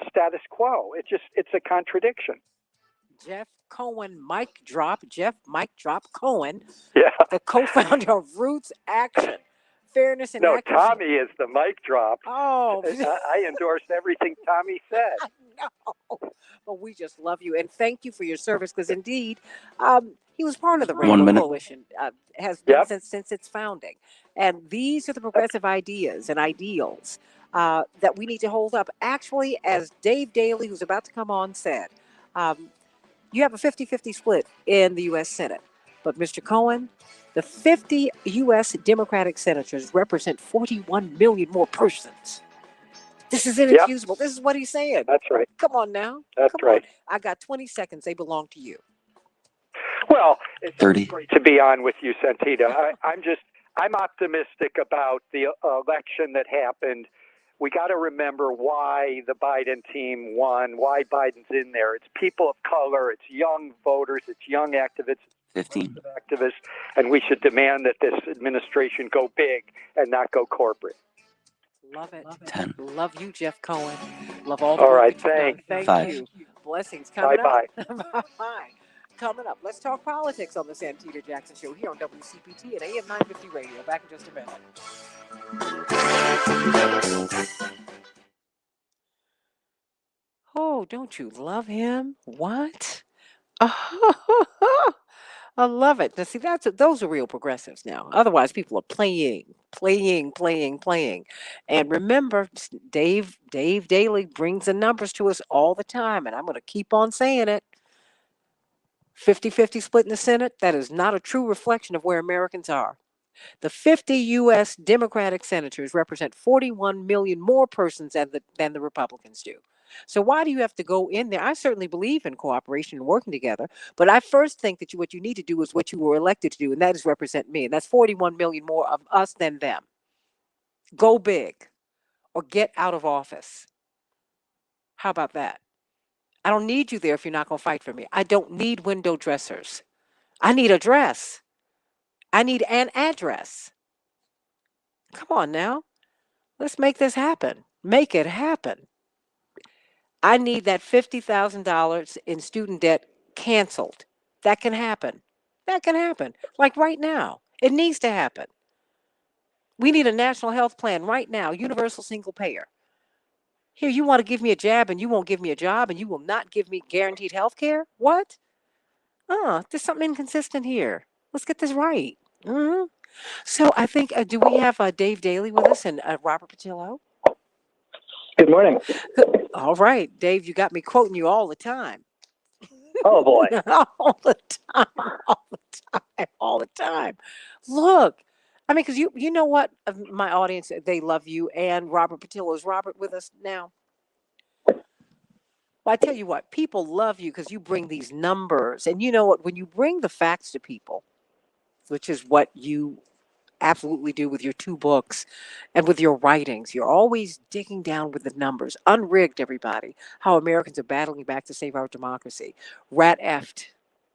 status quo. It's a contradiction. Jeff Cohen, mic drop. Jeff, mic drop Cohen, yeah, the co-founder of Roots Action, Fairness and Accuracy. No, Tommy is the mic drop. Oh, I endorsed everything Tommy said. I know. But we just love you and thank you for your service because indeed, he was part of the 1 Rainbow minute. Coalition, has been since its founding. And these are the progressive ideas and ideals that we need to hold up. Actually, as Dave Daly, who's about to come on, said, you have a 50-50 split in the U.S. Senate. But Mr. Cohen, the 50 U.S. Democratic senators represent 41 million more persons. This is inexcusable. This is what he's saying. That's right. Come on now. That's Come right. on. I got 20 seconds. They belong to you. Well, it's 30. great to be on with you, Santita. I'm optimistic about the election that happened. We got to remember why the Biden team won, why Biden's in there. It's people of color, it's young voters, it's young activists, 15. activists, and we should demand that this administration go big and not go corporate. Love it. 10. Love you, Jeff Cohen. Love all the All work right, that you've done. thanks. Thank 5. you. Blessings coming Bye-bye. up. Bye. Coming up, let's talk politics on the Santita Jackson Show here on WCPT and AM 950 Radio. Back in just a minute. Oh, don't you love him? What? Oh, I love it. Now, see, those are real progressives now. Otherwise, people are playing. And remember, Dave Daly brings the numbers to us all the time, and I'm going to keep on saying it. 50-50 split in the Senate, that is not a true reflection of where Americans are. The 50 U.S. Democratic senators represent 41 million more persons than the Republicans do. So why do you have to go in there? I certainly believe in cooperation and working together, but I first think that what you need to do is what you were elected to do, and that is represent me. And that's 41 million more of us than them. Go big or get out of office. How about that? I don't need you there if you're not going to fight for me. I don't need window dressers. I need a dress. I need an address. Come on now. Let's make this happen. Make it happen. I need that $50,000 in student debt canceled. That can happen. That can happen. Like right now. It needs to happen. We need a national health plan right now, universal single payer. Here, you want to give me a jab and you won't give me a job and you will not give me guaranteed health care? What? There's something inconsistent here. Let's get this right. Mm-hmm. So I think, do we have Dave Daly with us and Robert Patillo? Good morning. All right, Dave, you got me quoting you all the time. Oh, boy. all the time. Look, I mean, because you know what? My audience, they love you. And Robert Patillo. Is Robert with us now? Well, I tell you what, people love you because you bring these numbers. And you know what? When you bring the facts to people, which is what you absolutely do with your two books and with your writings, you're always digging down with the numbers. Unrigged, everybody. How Americans are battling back to save our democracy. Rat effed.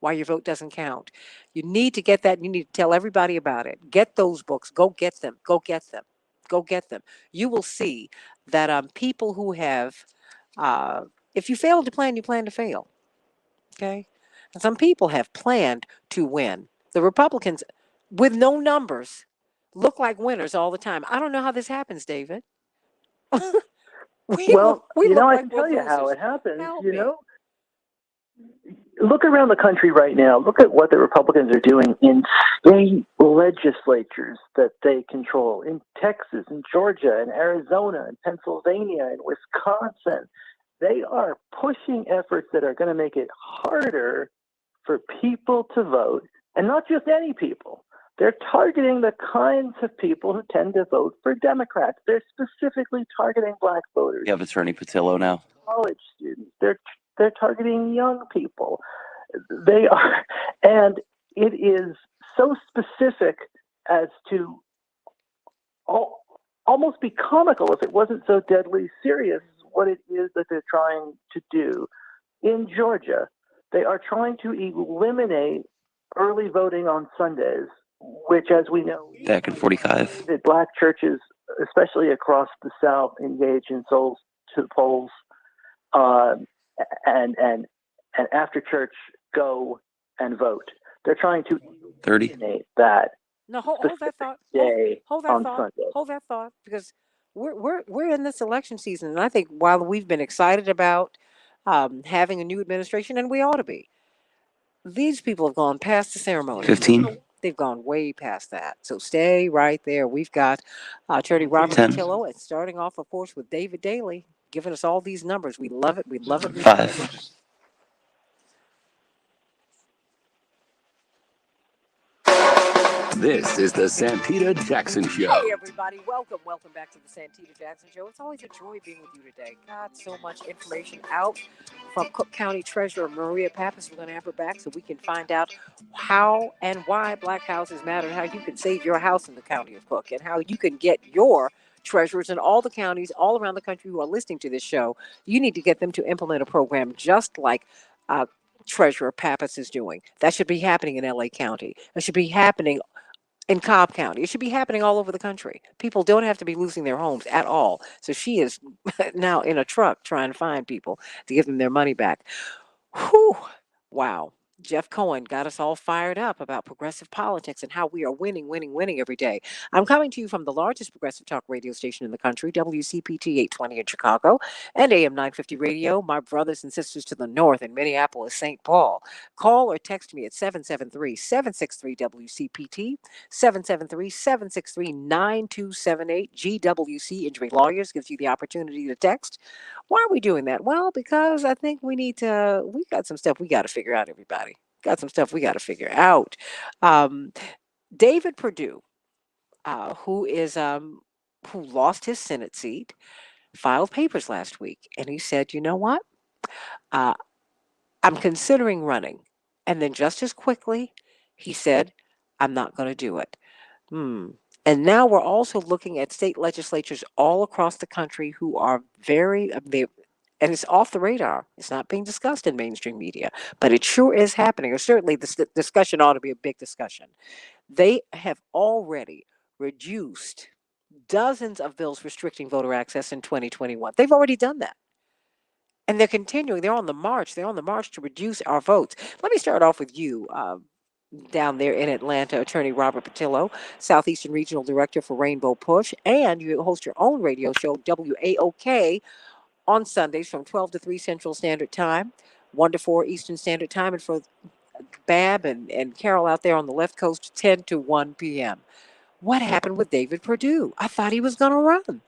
Why your vote doesn't count. You need to get that. You need to tell everybody about it. Get those books. Go get them. Go get them. Go get them. You will see that people who have, uh, if you fail to plan, you plan to fail. Okay? And some people have planned to win. The Republicans, with no numbers, look like winners all the time. I don't know how this happens, David. Well, we you know, look I like can we're tell you how losers. it happens. Help You me. know, look around the country right now. Look at what the Republicans are doing in state legislatures that they control in Texas, in Georgia, in Arizona, in Pennsylvania, in Wisconsin. They are pushing efforts that are going to make it harder for people to vote, and not just any people. They're targeting the kinds of people who tend to vote for Democrats. They're specifically targeting black voters. You have Attorney Patillo now. College students. They're targeting young people. They are, and it is so specific as to almost be comical if it wasn't so deadly serious what it is that they're trying to do. In Georgia, they are trying to eliminate early voting on Sundays, which, as we know, Back in 45. that black churches, especially across the South, engage in souls to the polls, and after church go and vote. They're trying to 30. eliminate that. No, hold that thought. Hold that on thought. Sunday. Hold that thought, because we're in this election season, and I think while we've been excited about having a new administration, and we ought to be, these people have gone past the ceremony. 15. They've gone way past that. So stay right there. We've got Attorney Robert 10. Patillo, and starting off, of course, with David Daly, giving us all these numbers. We love it. We love it. We love it. 5. This is the Santita Jackson Show. Hey, everybody. Welcome back to the Santita Jackson Show. It's always a joy being with you today. God, so much information out from Cook County Treasurer Maria Pappas. We're going to have her back so we can find out how and why black houses matter, how you can save your house in the county of Cook, and how you can get your treasurers in all the counties all around the country who are listening to this show. You need to get them to implement a program just like Treasurer Pappas is doing. That should be happening in LA County. That should be happening in Cobb County. It should be happening all over the country. People don't have to be losing their homes at all. So she is now in a truck trying to find people to give them their money back. Whew. Wow. Jeff Cohen got us all fired up about progressive politics and how we are winning every day. I'm coming to you from the largest progressive talk radio station in the country, WCPT 820 in Chicago, and AM 950 radio, my brothers and sisters to the north in Minneapolis, St. Paul. Call or text me at 773-763-WCPT, 773-763-9278. GWC Injury Lawyers gives you the opportunity to text. Why are we doing that? Well, because I think we got some stuff we got to figure out, everybody. Got some stuff we got to figure out. David Perdue, who lost his Senate seat, filed papers last week. And he said, you know what? I'm considering running. And then just as quickly, he said, I'm not going to do it. And now we're also looking at state legislatures all across the country who are and it's off the radar. It's not being discussed in mainstream media, but it sure is happening. Or certainly this discussion ought to be a big discussion. They have already reduced dozens of bills restricting voter access in 2021. They've already done that. And they're continuing. They're on the march. They're on the march to reduce our votes. Let me start off with you, down there in Atlanta, Attorney Robert Patillo, Southeastern Regional Director for Rainbow Push, and you host your own radio show, WAOK, on Sundays from 12 to 3 Central Standard Time, 1 to 4 Eastern Standard Time, and for Bab and Carol out there on the left coast, 10 to 1 p.m. What happened with David Perdue? I thought he was going to run.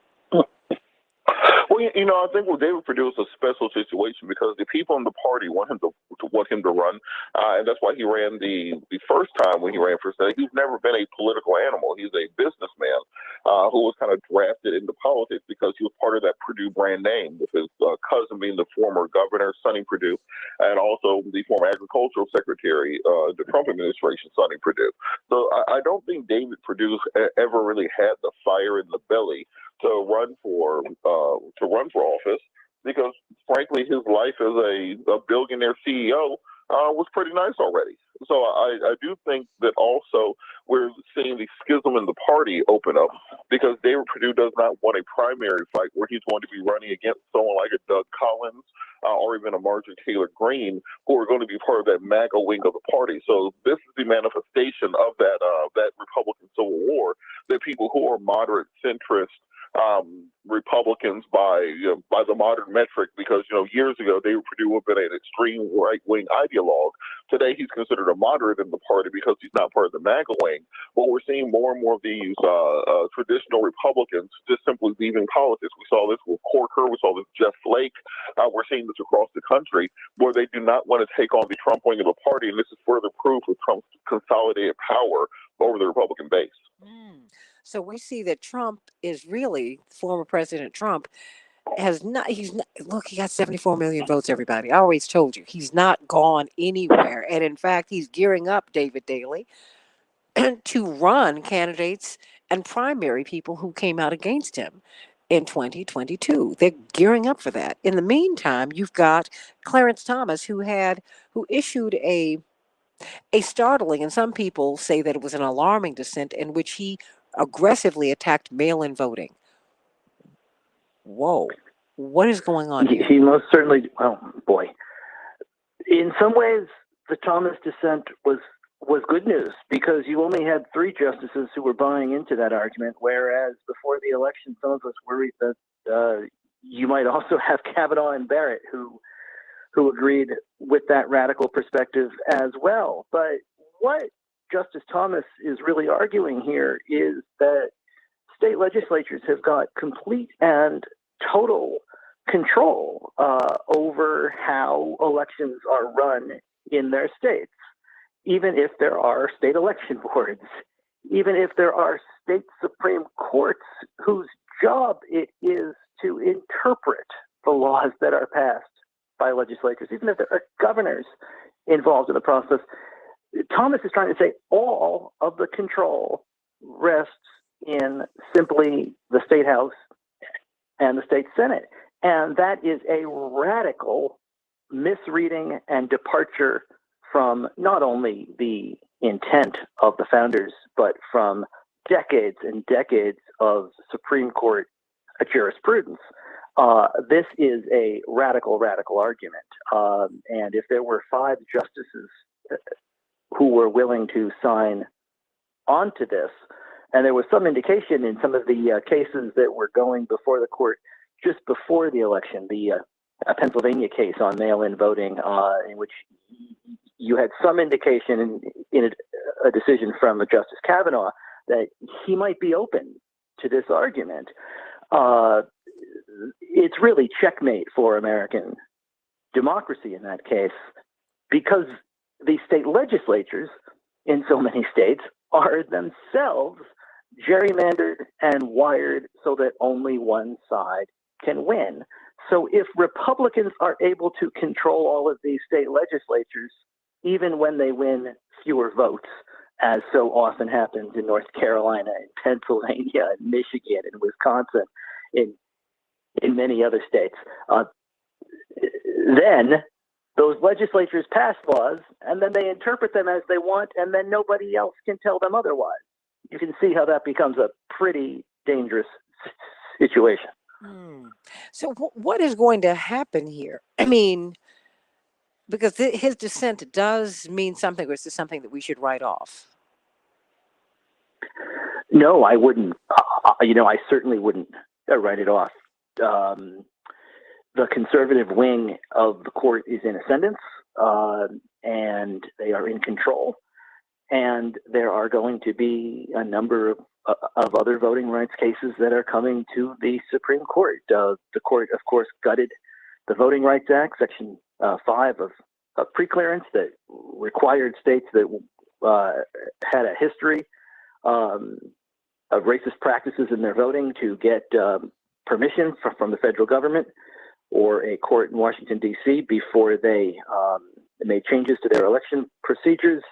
Well, Well, I think with David Perdue, it's a special situation because the people in the party want him to run, and that's why he ran the first time when he ran for Senate. He's never been a political animal. He's a businessman who was kind of drafted into politics because he was part of that Perdue brand name, with his cousin being the former governor, Sonny Perdue, and also the former agricultural secretary, the Trump administration, Sonny Perdue. So I don't think David Perdue ever really had the fire in the belly to run for office because, frankly, his life as a billionaire CEO was pretty nice already. So I do think that also we're seeing the schism in the party open up because David Perdue does not want a primary fight where he's going to be running against someone like a Doug Collins or even a Marjorie Taylor Greene, who are going to be part of that MAGA wing of the party. So this is the manifestation of that Republican Civil War, that people who are moderate centrist Republicans by the modern metric, because years ago David Perdue would have been an extreme right wing ideologue. Today he's considered a moderate in the party because he's not part of the MAGA wing. But we're seeing more and more of these traditional Republicans just simply leaving politics. We saw this with Corker, we saw this with Jeff Flake. We're seeing this across the country where they do not want to take on the Trump wing of the party, and this is further proof of Trump's consolidated power over the Republican base. So we see that Trump is really, former President Trump, look, he got 74 million votes, everybody. I always told you, he's not gone anywhere. And in fact, he's gearing up, David Daley, to run candidates and primary people who came out against him in 2022. They're gearing up for that. In the meantime, you've got Clarence Thomas, who issued a startling, and some people say that it was an alarming dissent, in which he aggressively attacked mail-in voting. Whoa. What is going on here? He most certainly, in some ways, the Thomas dissent was good news because you only had 3 justices who were buying into that argument, whereas before the election, some of us worried that you might also have Kavanaugh and Barrett who agreed with that radical perspective as well. But what Justice Thomas is really arguing here is that state legislatures have got complete and total control over how elections are run in their states, even if there are state election boards, even if there are state Supreme Courts whose job it is to interpret the laws that are passed by legislatures, even if there are governors involved in the process. Thomas is trying to say all of the control rests in simply the state house and the state senate. And that is a radical misreading and departure from not only the intent of the founders, but from decades and decades of Supreme Court jurisprudence. This is a radical argument. And if there were 5 justices who were willing to sign onto this, and there was some indication in some of the cases that were going before the court just before the election, the Pennsylvania case on mail-in voting, in which you had some indication in a decision from Justice Kavanaugh that he might be open to this argument. It's really checkmate for American democracy in that case, because the state legislatures in so many states are themselves gerrymandered and wired so that only one side can win. So if Republicans are able to control all of these state legislatures, even when they win fewer votes, as so often happens in North Carolina and Pennsylvania and Michigan and Wisconsin, in many other states, then those legislatures pass laws and then they interpret them as they want, and then nobody else can tell them otherwise. You can see how that becomes a pretty dangerous situation. So what is going to happen here? I mean, because his dissent does mean something, or is this something that we should write off? No, I wouldn't. I certainly wouldn't write it off. The conservative wing of the court is in ascendance, and they are in control. And there are going to be a number of other voting rights cases that are coming to the Supreme Court. The court, of course, gutted the Voting Rights Act, Section 5 of preclearance, that required states that had a history of racist practices in their voting to get permission from the federal government or a court in Washington, D.C. before they made changes to their election procedures.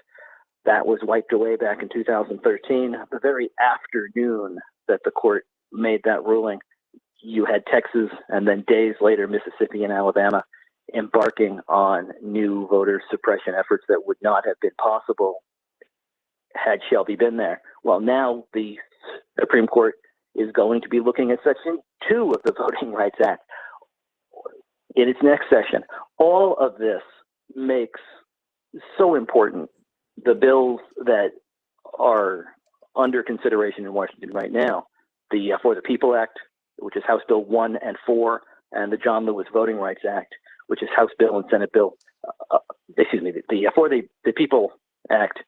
That was wiped away back in 2013. The very afternoon that the court made that ruling, you had Texas and then days later Mississippi and Alabama embarking on new voter suppression efforts that would not have been possible had Shelby been there. Well, now the Supreme Court is going to be looking at Section 2 of the Voting Rights Act in its next session. All of this makes so important the bills that are under consideration in Washington right now, the For the People Act, which is House Bill 1 and 4, and the John Lewis Voting Rights Act, which is House Bill and Senate Bill, the For the People Act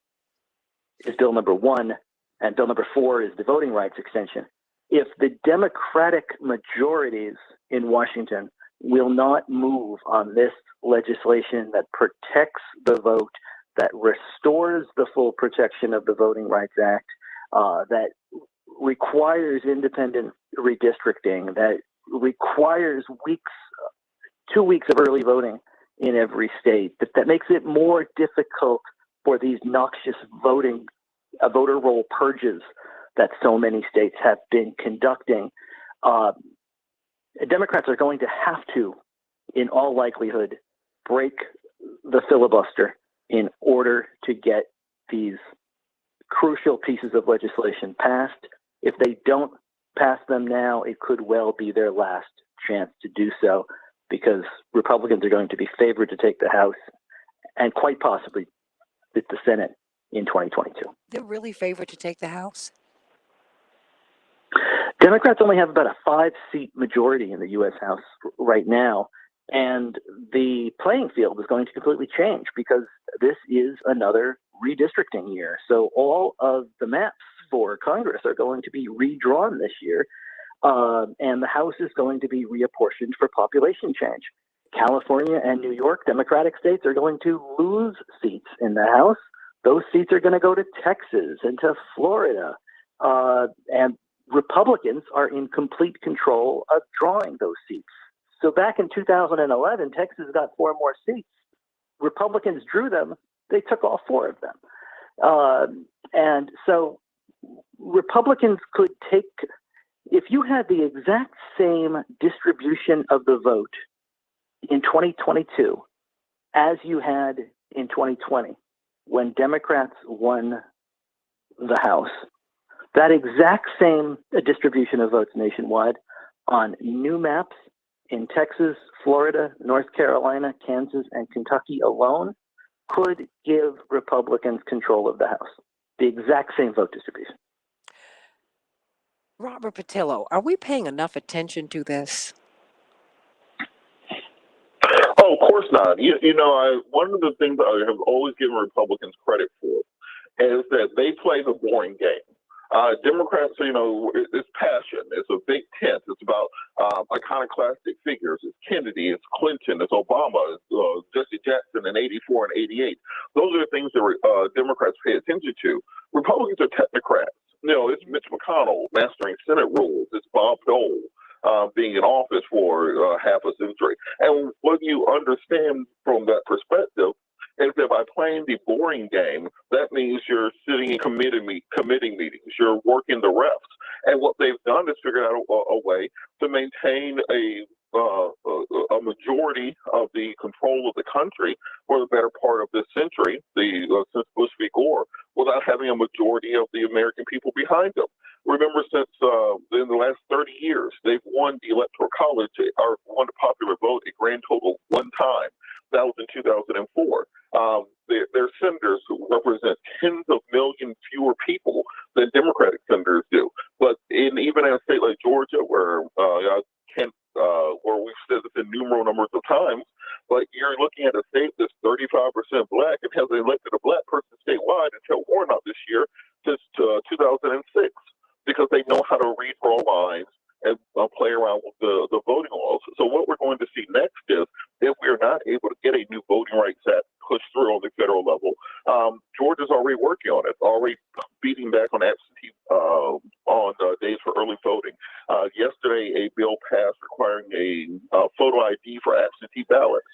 is Bill number 1, and Bill number 4 is the voting rights extension. If the Democratic majorities in Washington will not move on this legislation that protects the vote, that restores the full protection of the Voting Rights Act, that requires independent redistricting, that requires 2 weeks of early voting in every state, that makes it more difficult for these noxious voter roll purges that so many states have been conducting. Democrats are going to have to, in all likelihood, break the filibuster in order to get these crucial pieces of legislation passed. If they don't pass them now, it could well be their last chance to do so, because Republicans are going to be favored to take the House and quite possibly the Senate in 2022. They're really favored to take the House? Democrats only have about a 5-seat majority in the U.S. House right now, and the playing field is going to completely change because this is another redistricting year. So all of the maps for Congress are going to be redrawn this year, and the House is going to be reapportioned for population change. California and New York, Democratic states, are going to lose seats in the House. Those seats are going to go to Texas and to Florida, and Republicans are in complete control of drawing those seats. So back in 2011, Texas got 4 more seats. Republicans drew them. They took all 4 of them. And so Republicans could take, if you had the exact same distribution of the vote in 2022 as you had in 2020, when Democrats won the House, that exact same distribution of votes nationwide on new maps in Texas, Florida, North Carolina, Kansas, and Kentucky alone could give Republicans control of the House. The exact same vote distribution. Robert Patillo, are we paying enough attention to this? Oh, of course not. One of the things I have always given Republicans credit for is that they play the boring game. Democrats, it's passion. It's a big tent. It's about iconoclastic figures. It's Kennedy. It's Clinton. It's Obama. It's Jesse Jackson in '84 and '88. Those are the things that Democrats pay attention to. Republicans are technocrats. It's Mitch McConnell mastering Senate rules. It's Bob Dole being in office for half a century. And what you understand from that perspective is that by playing the boring game, that means you're sitting in committee meetings, you're working the refs. And what they've done is figure out a way to maintain a majority of the control of the country for the better part of this century, since Bush v. Gore, without having a majority of the American people behind them. Remember, since in the last 30 years, they've won the Electoral College, or won the popular vote a grand total 1 time. That was in 2004. They're senators who represent tens of millions fewer people than Democratic senators do. But even in a state like Georgia, where we've said this innumerable numbers of times, but you're looking at a state that's 35% black and has elected a black person statewide line until Warnock this year since 2006 because they know how to redraw lines and play around with the voting laws. So what we're going to see next is if we're not able to get a new Voting Rights Act pushed through on the federal level, Georgia's already working on it, already beating back on absentee on days for early voting. Yesterday, a bill passed requiring a photo ID for absentee ballots.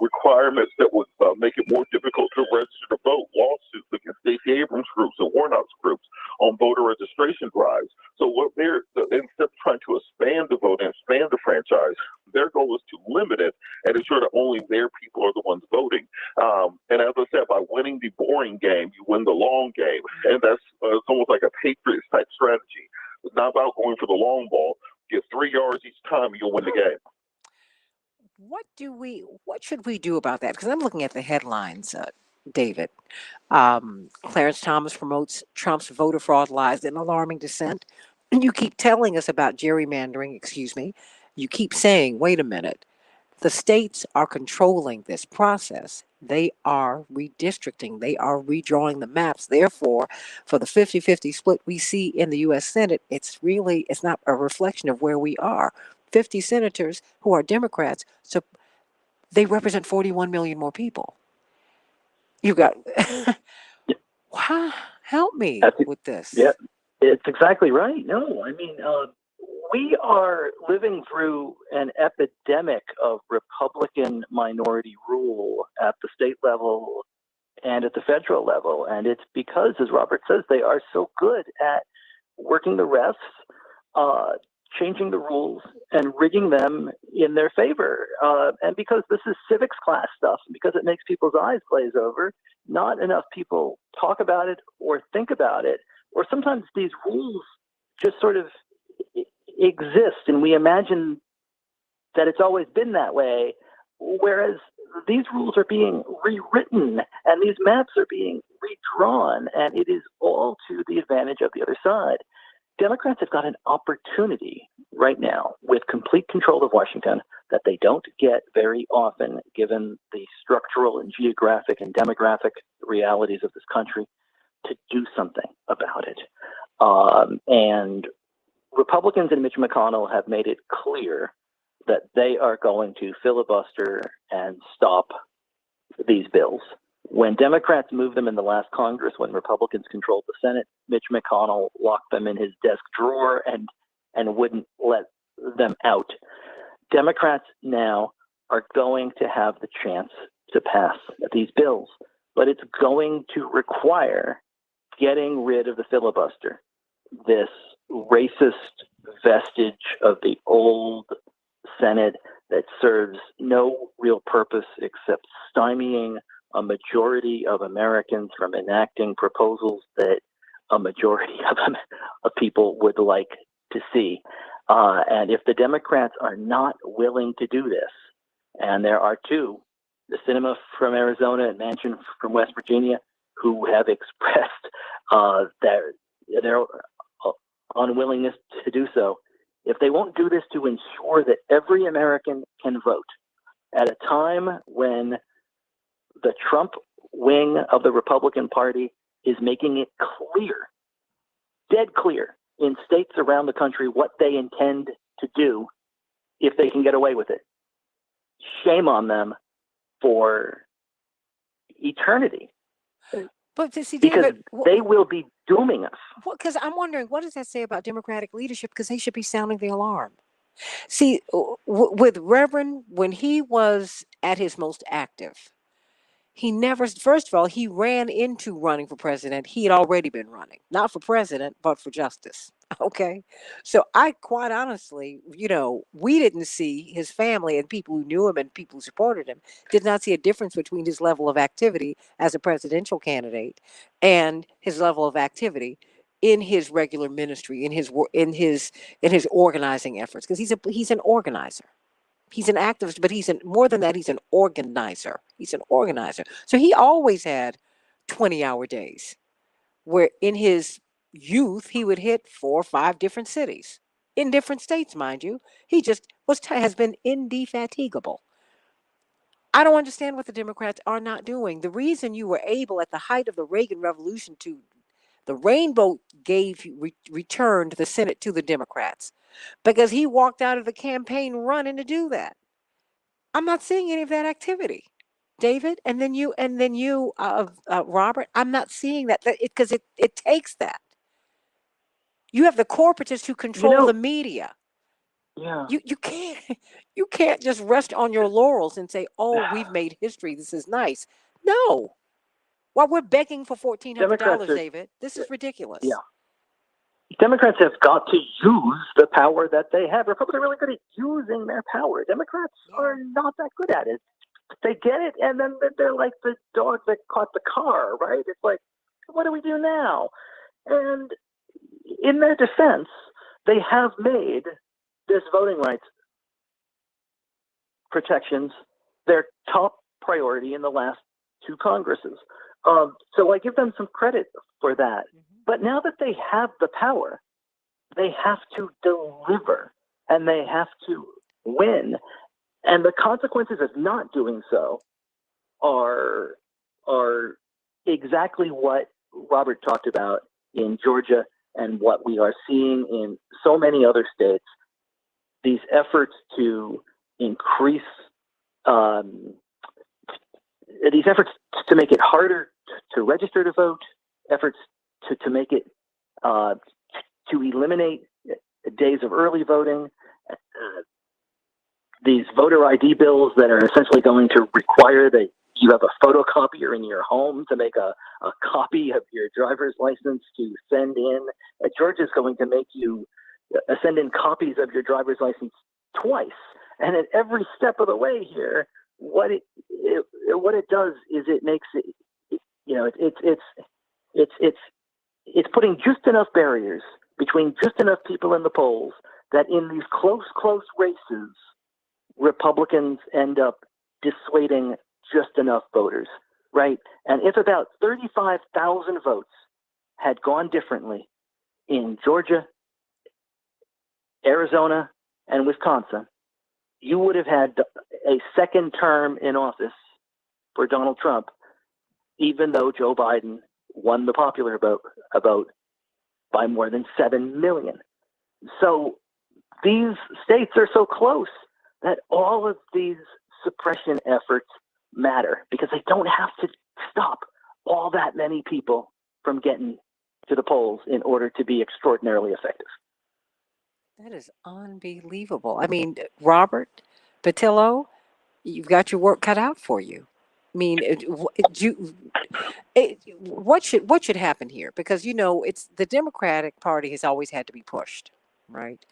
Requirements that would make it more difficult to register to vote, lawsuits against Stacey Abrams groups and Warnock's groups on voter registration drives. So what they're, instead of trying to expand the vote and expand the franchise, their goal is to limit it and ensure that only their people are the ones voting. And as I said, by winning the boring game, you win the long game. And that's it's almost like a Patriots type strategy. It's not about going for the long ball. Get 3 yards each time, you'll win the game. What should we do about that? Because I'm looking at the headlines, David. Clarence Thomas promotes Trump's voter fraud lies in alarming dissent. You keep telling us about gerrymandering, excuse me. You keep saying, wait a minute, the states are controlling this process. They are redistricting. They are redrawing the maps. Therefore, for the 50-50 split we see in the U.S. Senate, it's not a reflection of where we are. 50 senators who are Democrats, so they represent 41 million more people. You got, help me with this. Yeah, it's exactly right. No, I mean, we are living through an epidemic of Republican minority rule at the state level and at the federal level. And it's because, as Robert says, they are so good at working the refs, changing the rules, and rigging them in their favor. And because this is civics class stuff, because it makes people's eyes glaze over, not enough people talk about it or think about it, or sometimes these rules just sort of exist and we imagine that it's always been that way, whereas these rules are being rewritten and these maps are being redrawn, and it is all to the advantage of the other side. Democrats have got an opportunity right now with complete control of Washington that they don't get very often given the structural and geographic and demographic realities of this country to do something about it. And Republicans and Mitch McConnell have made it clear that they are going to filibuster and stop these bills. When Democrats moved them in the last Congress, when Republicans controlled the Senate, Mitch McConnell locked them in his desk drawer and wouldn't let them out. Democrats now are going to have the chance to pass these bills, but it's going to require getting rid of the filibuster, this racist vestige of the old Senate that serves no real purpose except stymieing a majority of Americans from enacting proposals that a majority of people would like to see. And if the Democrats are not willing to do this, and there are two, the Sinema from Arizona and Manchin from West Virginia, who have expressed their unwillingness to do so, if they won't do this to ensure that every American can vote at a time when the Trump wing of the Republican Party is making it clear, dead clear, in states around the country what they intend to do if they can get away with it. Shame on them for eternity. But see, because David, they will be dooming us. Because I'm wondering, what does that say about Democratic leadership? Because they should be sounding the alarm. See, with Reverend, when he was at his most active, he never, first of all, he ran into running for president. He had already been running, not for president, but for justice. Okay. So I quite honestly, we didn't see his family and people who knew him and people who supported him did not see a difference between his level of activity as a presidential candidate and his level of activity in his regular ministry, in his organizing efforts, because he's an organizer. He's an activist, but more than that, he's an organizer. He's an organizer. So he always had 20-hour days where in his youth, he would hit 4 or 5 different cities in different states, mind you. He just has been indefatigable. I don't understand what the Democrats are not doing. The reason you were able at the height of the Reagan Revolution to the rainbow returned the Senate to the Democrats because he walked out of the campaign running to do that. I'm not seeing any of that activity, David, and then you, Robert. I'm not seeing that because it takes that. You have the corporatists who control the media. Yeah. You can't you can't just rest on your laurels and say, "Oh, we've made history. This is nice." No. While we're begging for $1,400, David, this is ridiculous. Yeah. Democrats have got to use the power that they have. Republicans are really good at using their power. Democrats are not that good at it. They get it, and then they're like the dog that caught the car, right? It's like, what do we do now? And in their defense, they have made this voting rights protections their top priority in the last two Congresses. So I give them some credit for that. But now that they have the power, they have to deliver and they have to win. And the consequences of not doing so are exactly what Robert talked about in Georgia and what we are seeing in so many other states. These efforts to increase these efforts to make it harder to register to vote, efforts to make it to eliminate days of early voting, these voter ID bills that are essentially going to require that you have a photocopier in your home to make a copy of your driver's license to send in. Georgia's going to make you send in copies of your driver's license twice. And at every step of the way here, what it does is it makes it, it's putting just enough barriers between just enough people in the polls that in these close races, Republicans end up dissuading just enough voters, right? And if about 35,000 votes had gone differently in Georgia, Arizona, and Wisconsin, you would have had a second term in office for Donald Trump, even though Joe Biden won the popular vote by more than 7 million. So these states are so close that all of these suppression efforts matter because they don't have to stop all that many people from getting to the polls in order to be extraordinarily effective. That is unbelievable. I mean, Robert Patillo, you've got your work cut out for you. I mean, what should happen here? Because it's the Democratic Party has always had to be pushed, right?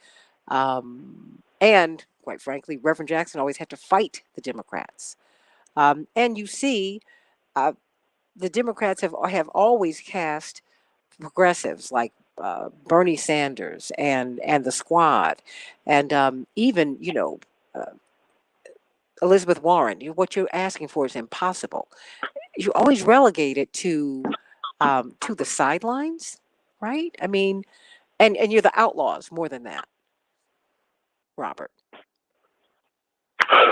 And quite frankly, Reverend Jackson always had to fight the Democrats. And you see, the Democrats have always cast progressives like Bernie Sanders and the Squad, and even Elizabeth Warren. What you're asking for is impossible. You always relegate it to the sidelines, right? I mean, and you're the outlaws more than that, Robert.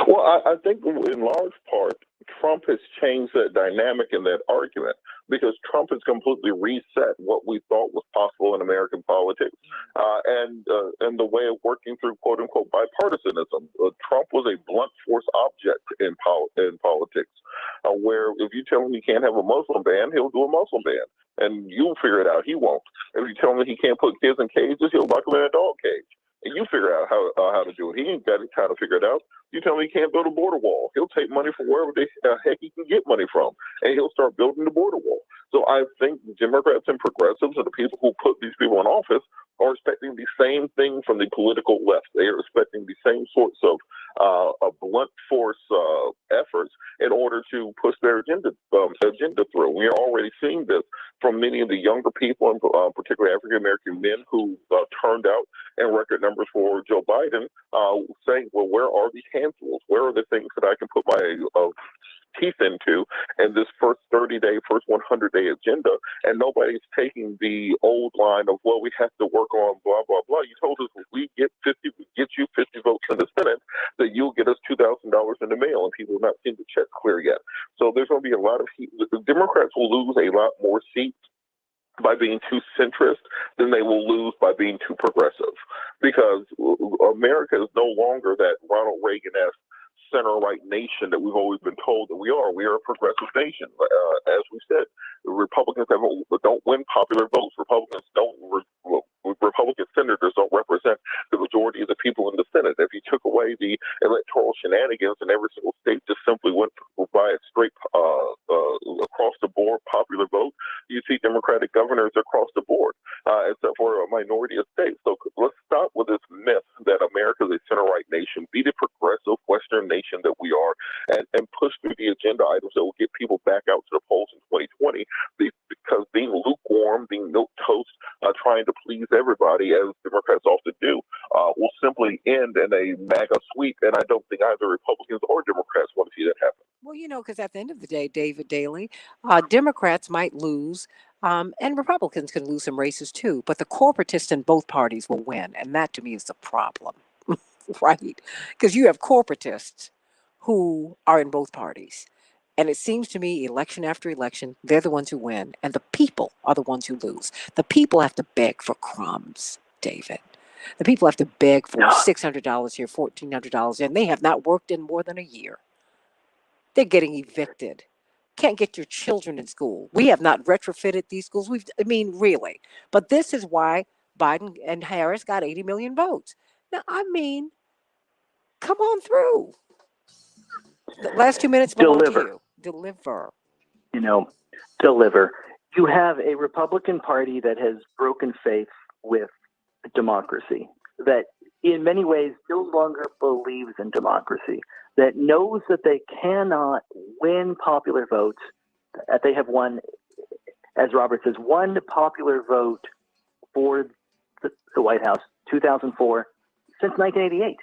Well, I think in large part, Trump has changed that dynamic in that argument because Trump has completely reset what we thought was possible in American politics and the way of working through quote unquote bipartisanism. Trump was a blunt force object in politics, where if you tell him he can't have a Muslim ban, he'll do a Muslim ban, and you'll figure it out. He won't. If you tell him he can't put kids in cages, he'll lock them in a dog cage. And you figure out how to do it. He ain't got time to figure it out. You tell me he can't build a border wall. He'll take money from wherever the heck he can get money from, and he'll start building the border wall. So I think Democrats and progressives and the people who put these people in office are expecting the same thing from the political left. They are expecting the same sorts of blunt force efforts in order to push their agenda through. We are already seeing this from many of the younger people, and particularly African American men who turned out in record numbers for Joe Biden, saying, "Well, where are these hand tools? Where are the things that I can put my teeth into in this first 30-day, first 100-day agenda, and nobody's taking the old line of, well, we have to work on blah, blah, blah. You told us if we get you 50 votes in the Senate, that you'll get us $2,000 in the mail, and people have not seen the check clear yet. So there's going to be a lot of heat. The Democrats will lose a lot more seats by being too centrist than they will lose by being too progressive, because America is no longer that Ronald Reagan-esque center-right nation that we've always been told that we are. We are a progressive nation. As we said, Republicans don't win popular votes. Republican senators don't represent the majority of the people in the Senate. If you took away the electoral shenanigans and every single state just simply went by a straight across the board popular vote, you see Democratic governors across the board, except for a minority of states. So let's stop with this myth that America is a center-right nation. Be the progressive Western nation that we are, and push through the agenda items that will get people back out to the polls in 2020. Because being lukewarm, being milquetoast, trying to please everybody, as Democrats often do, will simply end in a MAGA sweep. And I don't think either Republicans or Democrats want to see that happen. Well, because at the end of the day, David Daly, Democrats might lose, and Republicans can lose some races too, but the corporatists in both parties will win. And that to me is the problem, right? Because you have corporatists who are in both parties. And it seems to me, election after election, they're the ones who win, and the people are the ones who lose. The people have to beg for crumbs, David. The people have to beg for $600 here, $1,400, and they have not worked in more than a year. They're getting evicted. Can't get your children in school. We have not retrofitted these schools. Really. But this is why Biden and Harris got 80 million votes. Now, come on through. The last 2 minutes belong to you. Deliver. Deliver. You have a Republican Party that has broken faith with democracy, that in many ways no longer believes in democracy, that knows that they cannot win popular votes, that they have won, as Robert says, one popular vote for the White House, 2004, since 1988.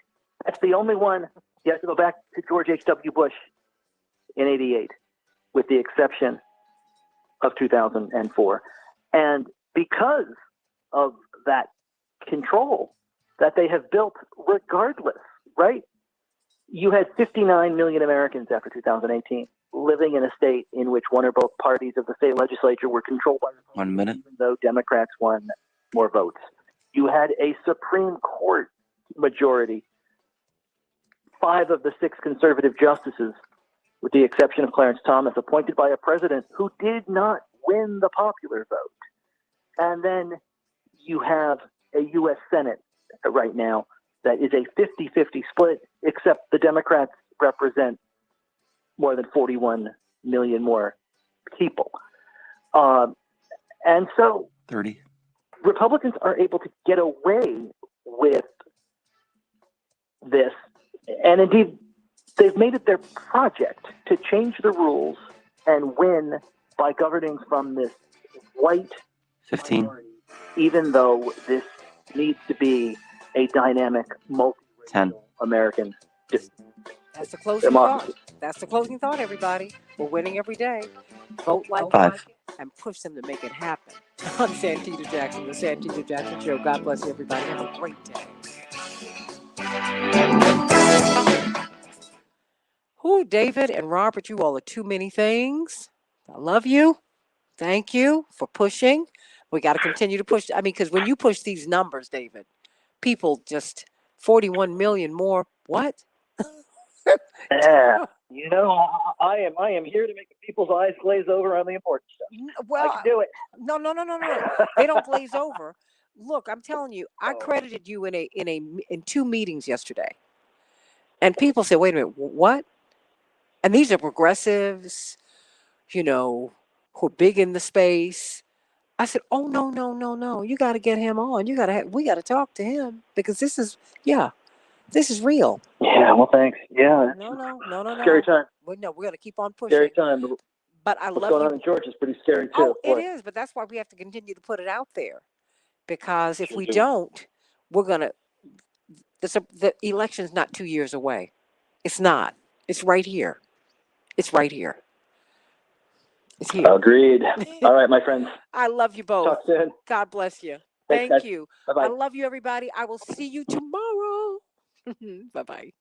That's the only one. You have to go back to George H.W. Bush in 88, with the exception of 2004. And because of that control that they have built regardless, right? You had 59 million Americans after 2018 living in a state in which one or both parties of the state legislature were controlled by Republicans, 1 minute. even though Democrats won more votes. You had a Supreme Court majority. 5 of the 6 conservative justices, with the exception of Clarence Thomas, appointed by a president who did not win the popular vote. And then you have a U.S. Senate right now that is a 50-50 split, except the Democrats represent more than 41 million more people. And so 30. Republicans are able to get away with this. And indeed, they've made it their project to change the rules and win by governing from this white 15. minority, even though this needs to be a dynamic, multiracial 10. American That's the closing democracy. thought. That's the closing thought, everybody. We're winning every day. Vote like 5. and push them to make it happen. I'm Santita Jackson, the Santita Jackson Show. God bless you, everybody. Have a great day. Who, David and Robert, you all are too many things. I love you. Thank you for pushing. We got to continue to push. Because when you push these numbers, David, people just 41 million more. What? Yeah, I am here to make people's eyes glaze over on the important stuff. Well, I can do it. No. They don't glaze over. Look, I'm telling you, I credited you in 2 meetings yesterday, and people say, "Wait a minute, what?" And these are progressives, who are big in the space. I said, "Oh no! You got to get him on. We got to talk to him because this is real." Yeah, well, thanks. Yeah. No. Scary time. Well, no, we're going to keep on pushing. Scary time. But I What's love going you. on in Georgia is pretty scary too. Oh, it is, but that's why we have to continue to put it out there. Because if we don't, we're going to, the election's not 2 years away. It's not. It's right here. It's right here. It's here. Agreed. All right, my friends. I love you both. Talk soon. God bless you. Thanks, Thank guys. you. Bye-bye. I love you, everybody. I will see you tomorrow. Bye-bye.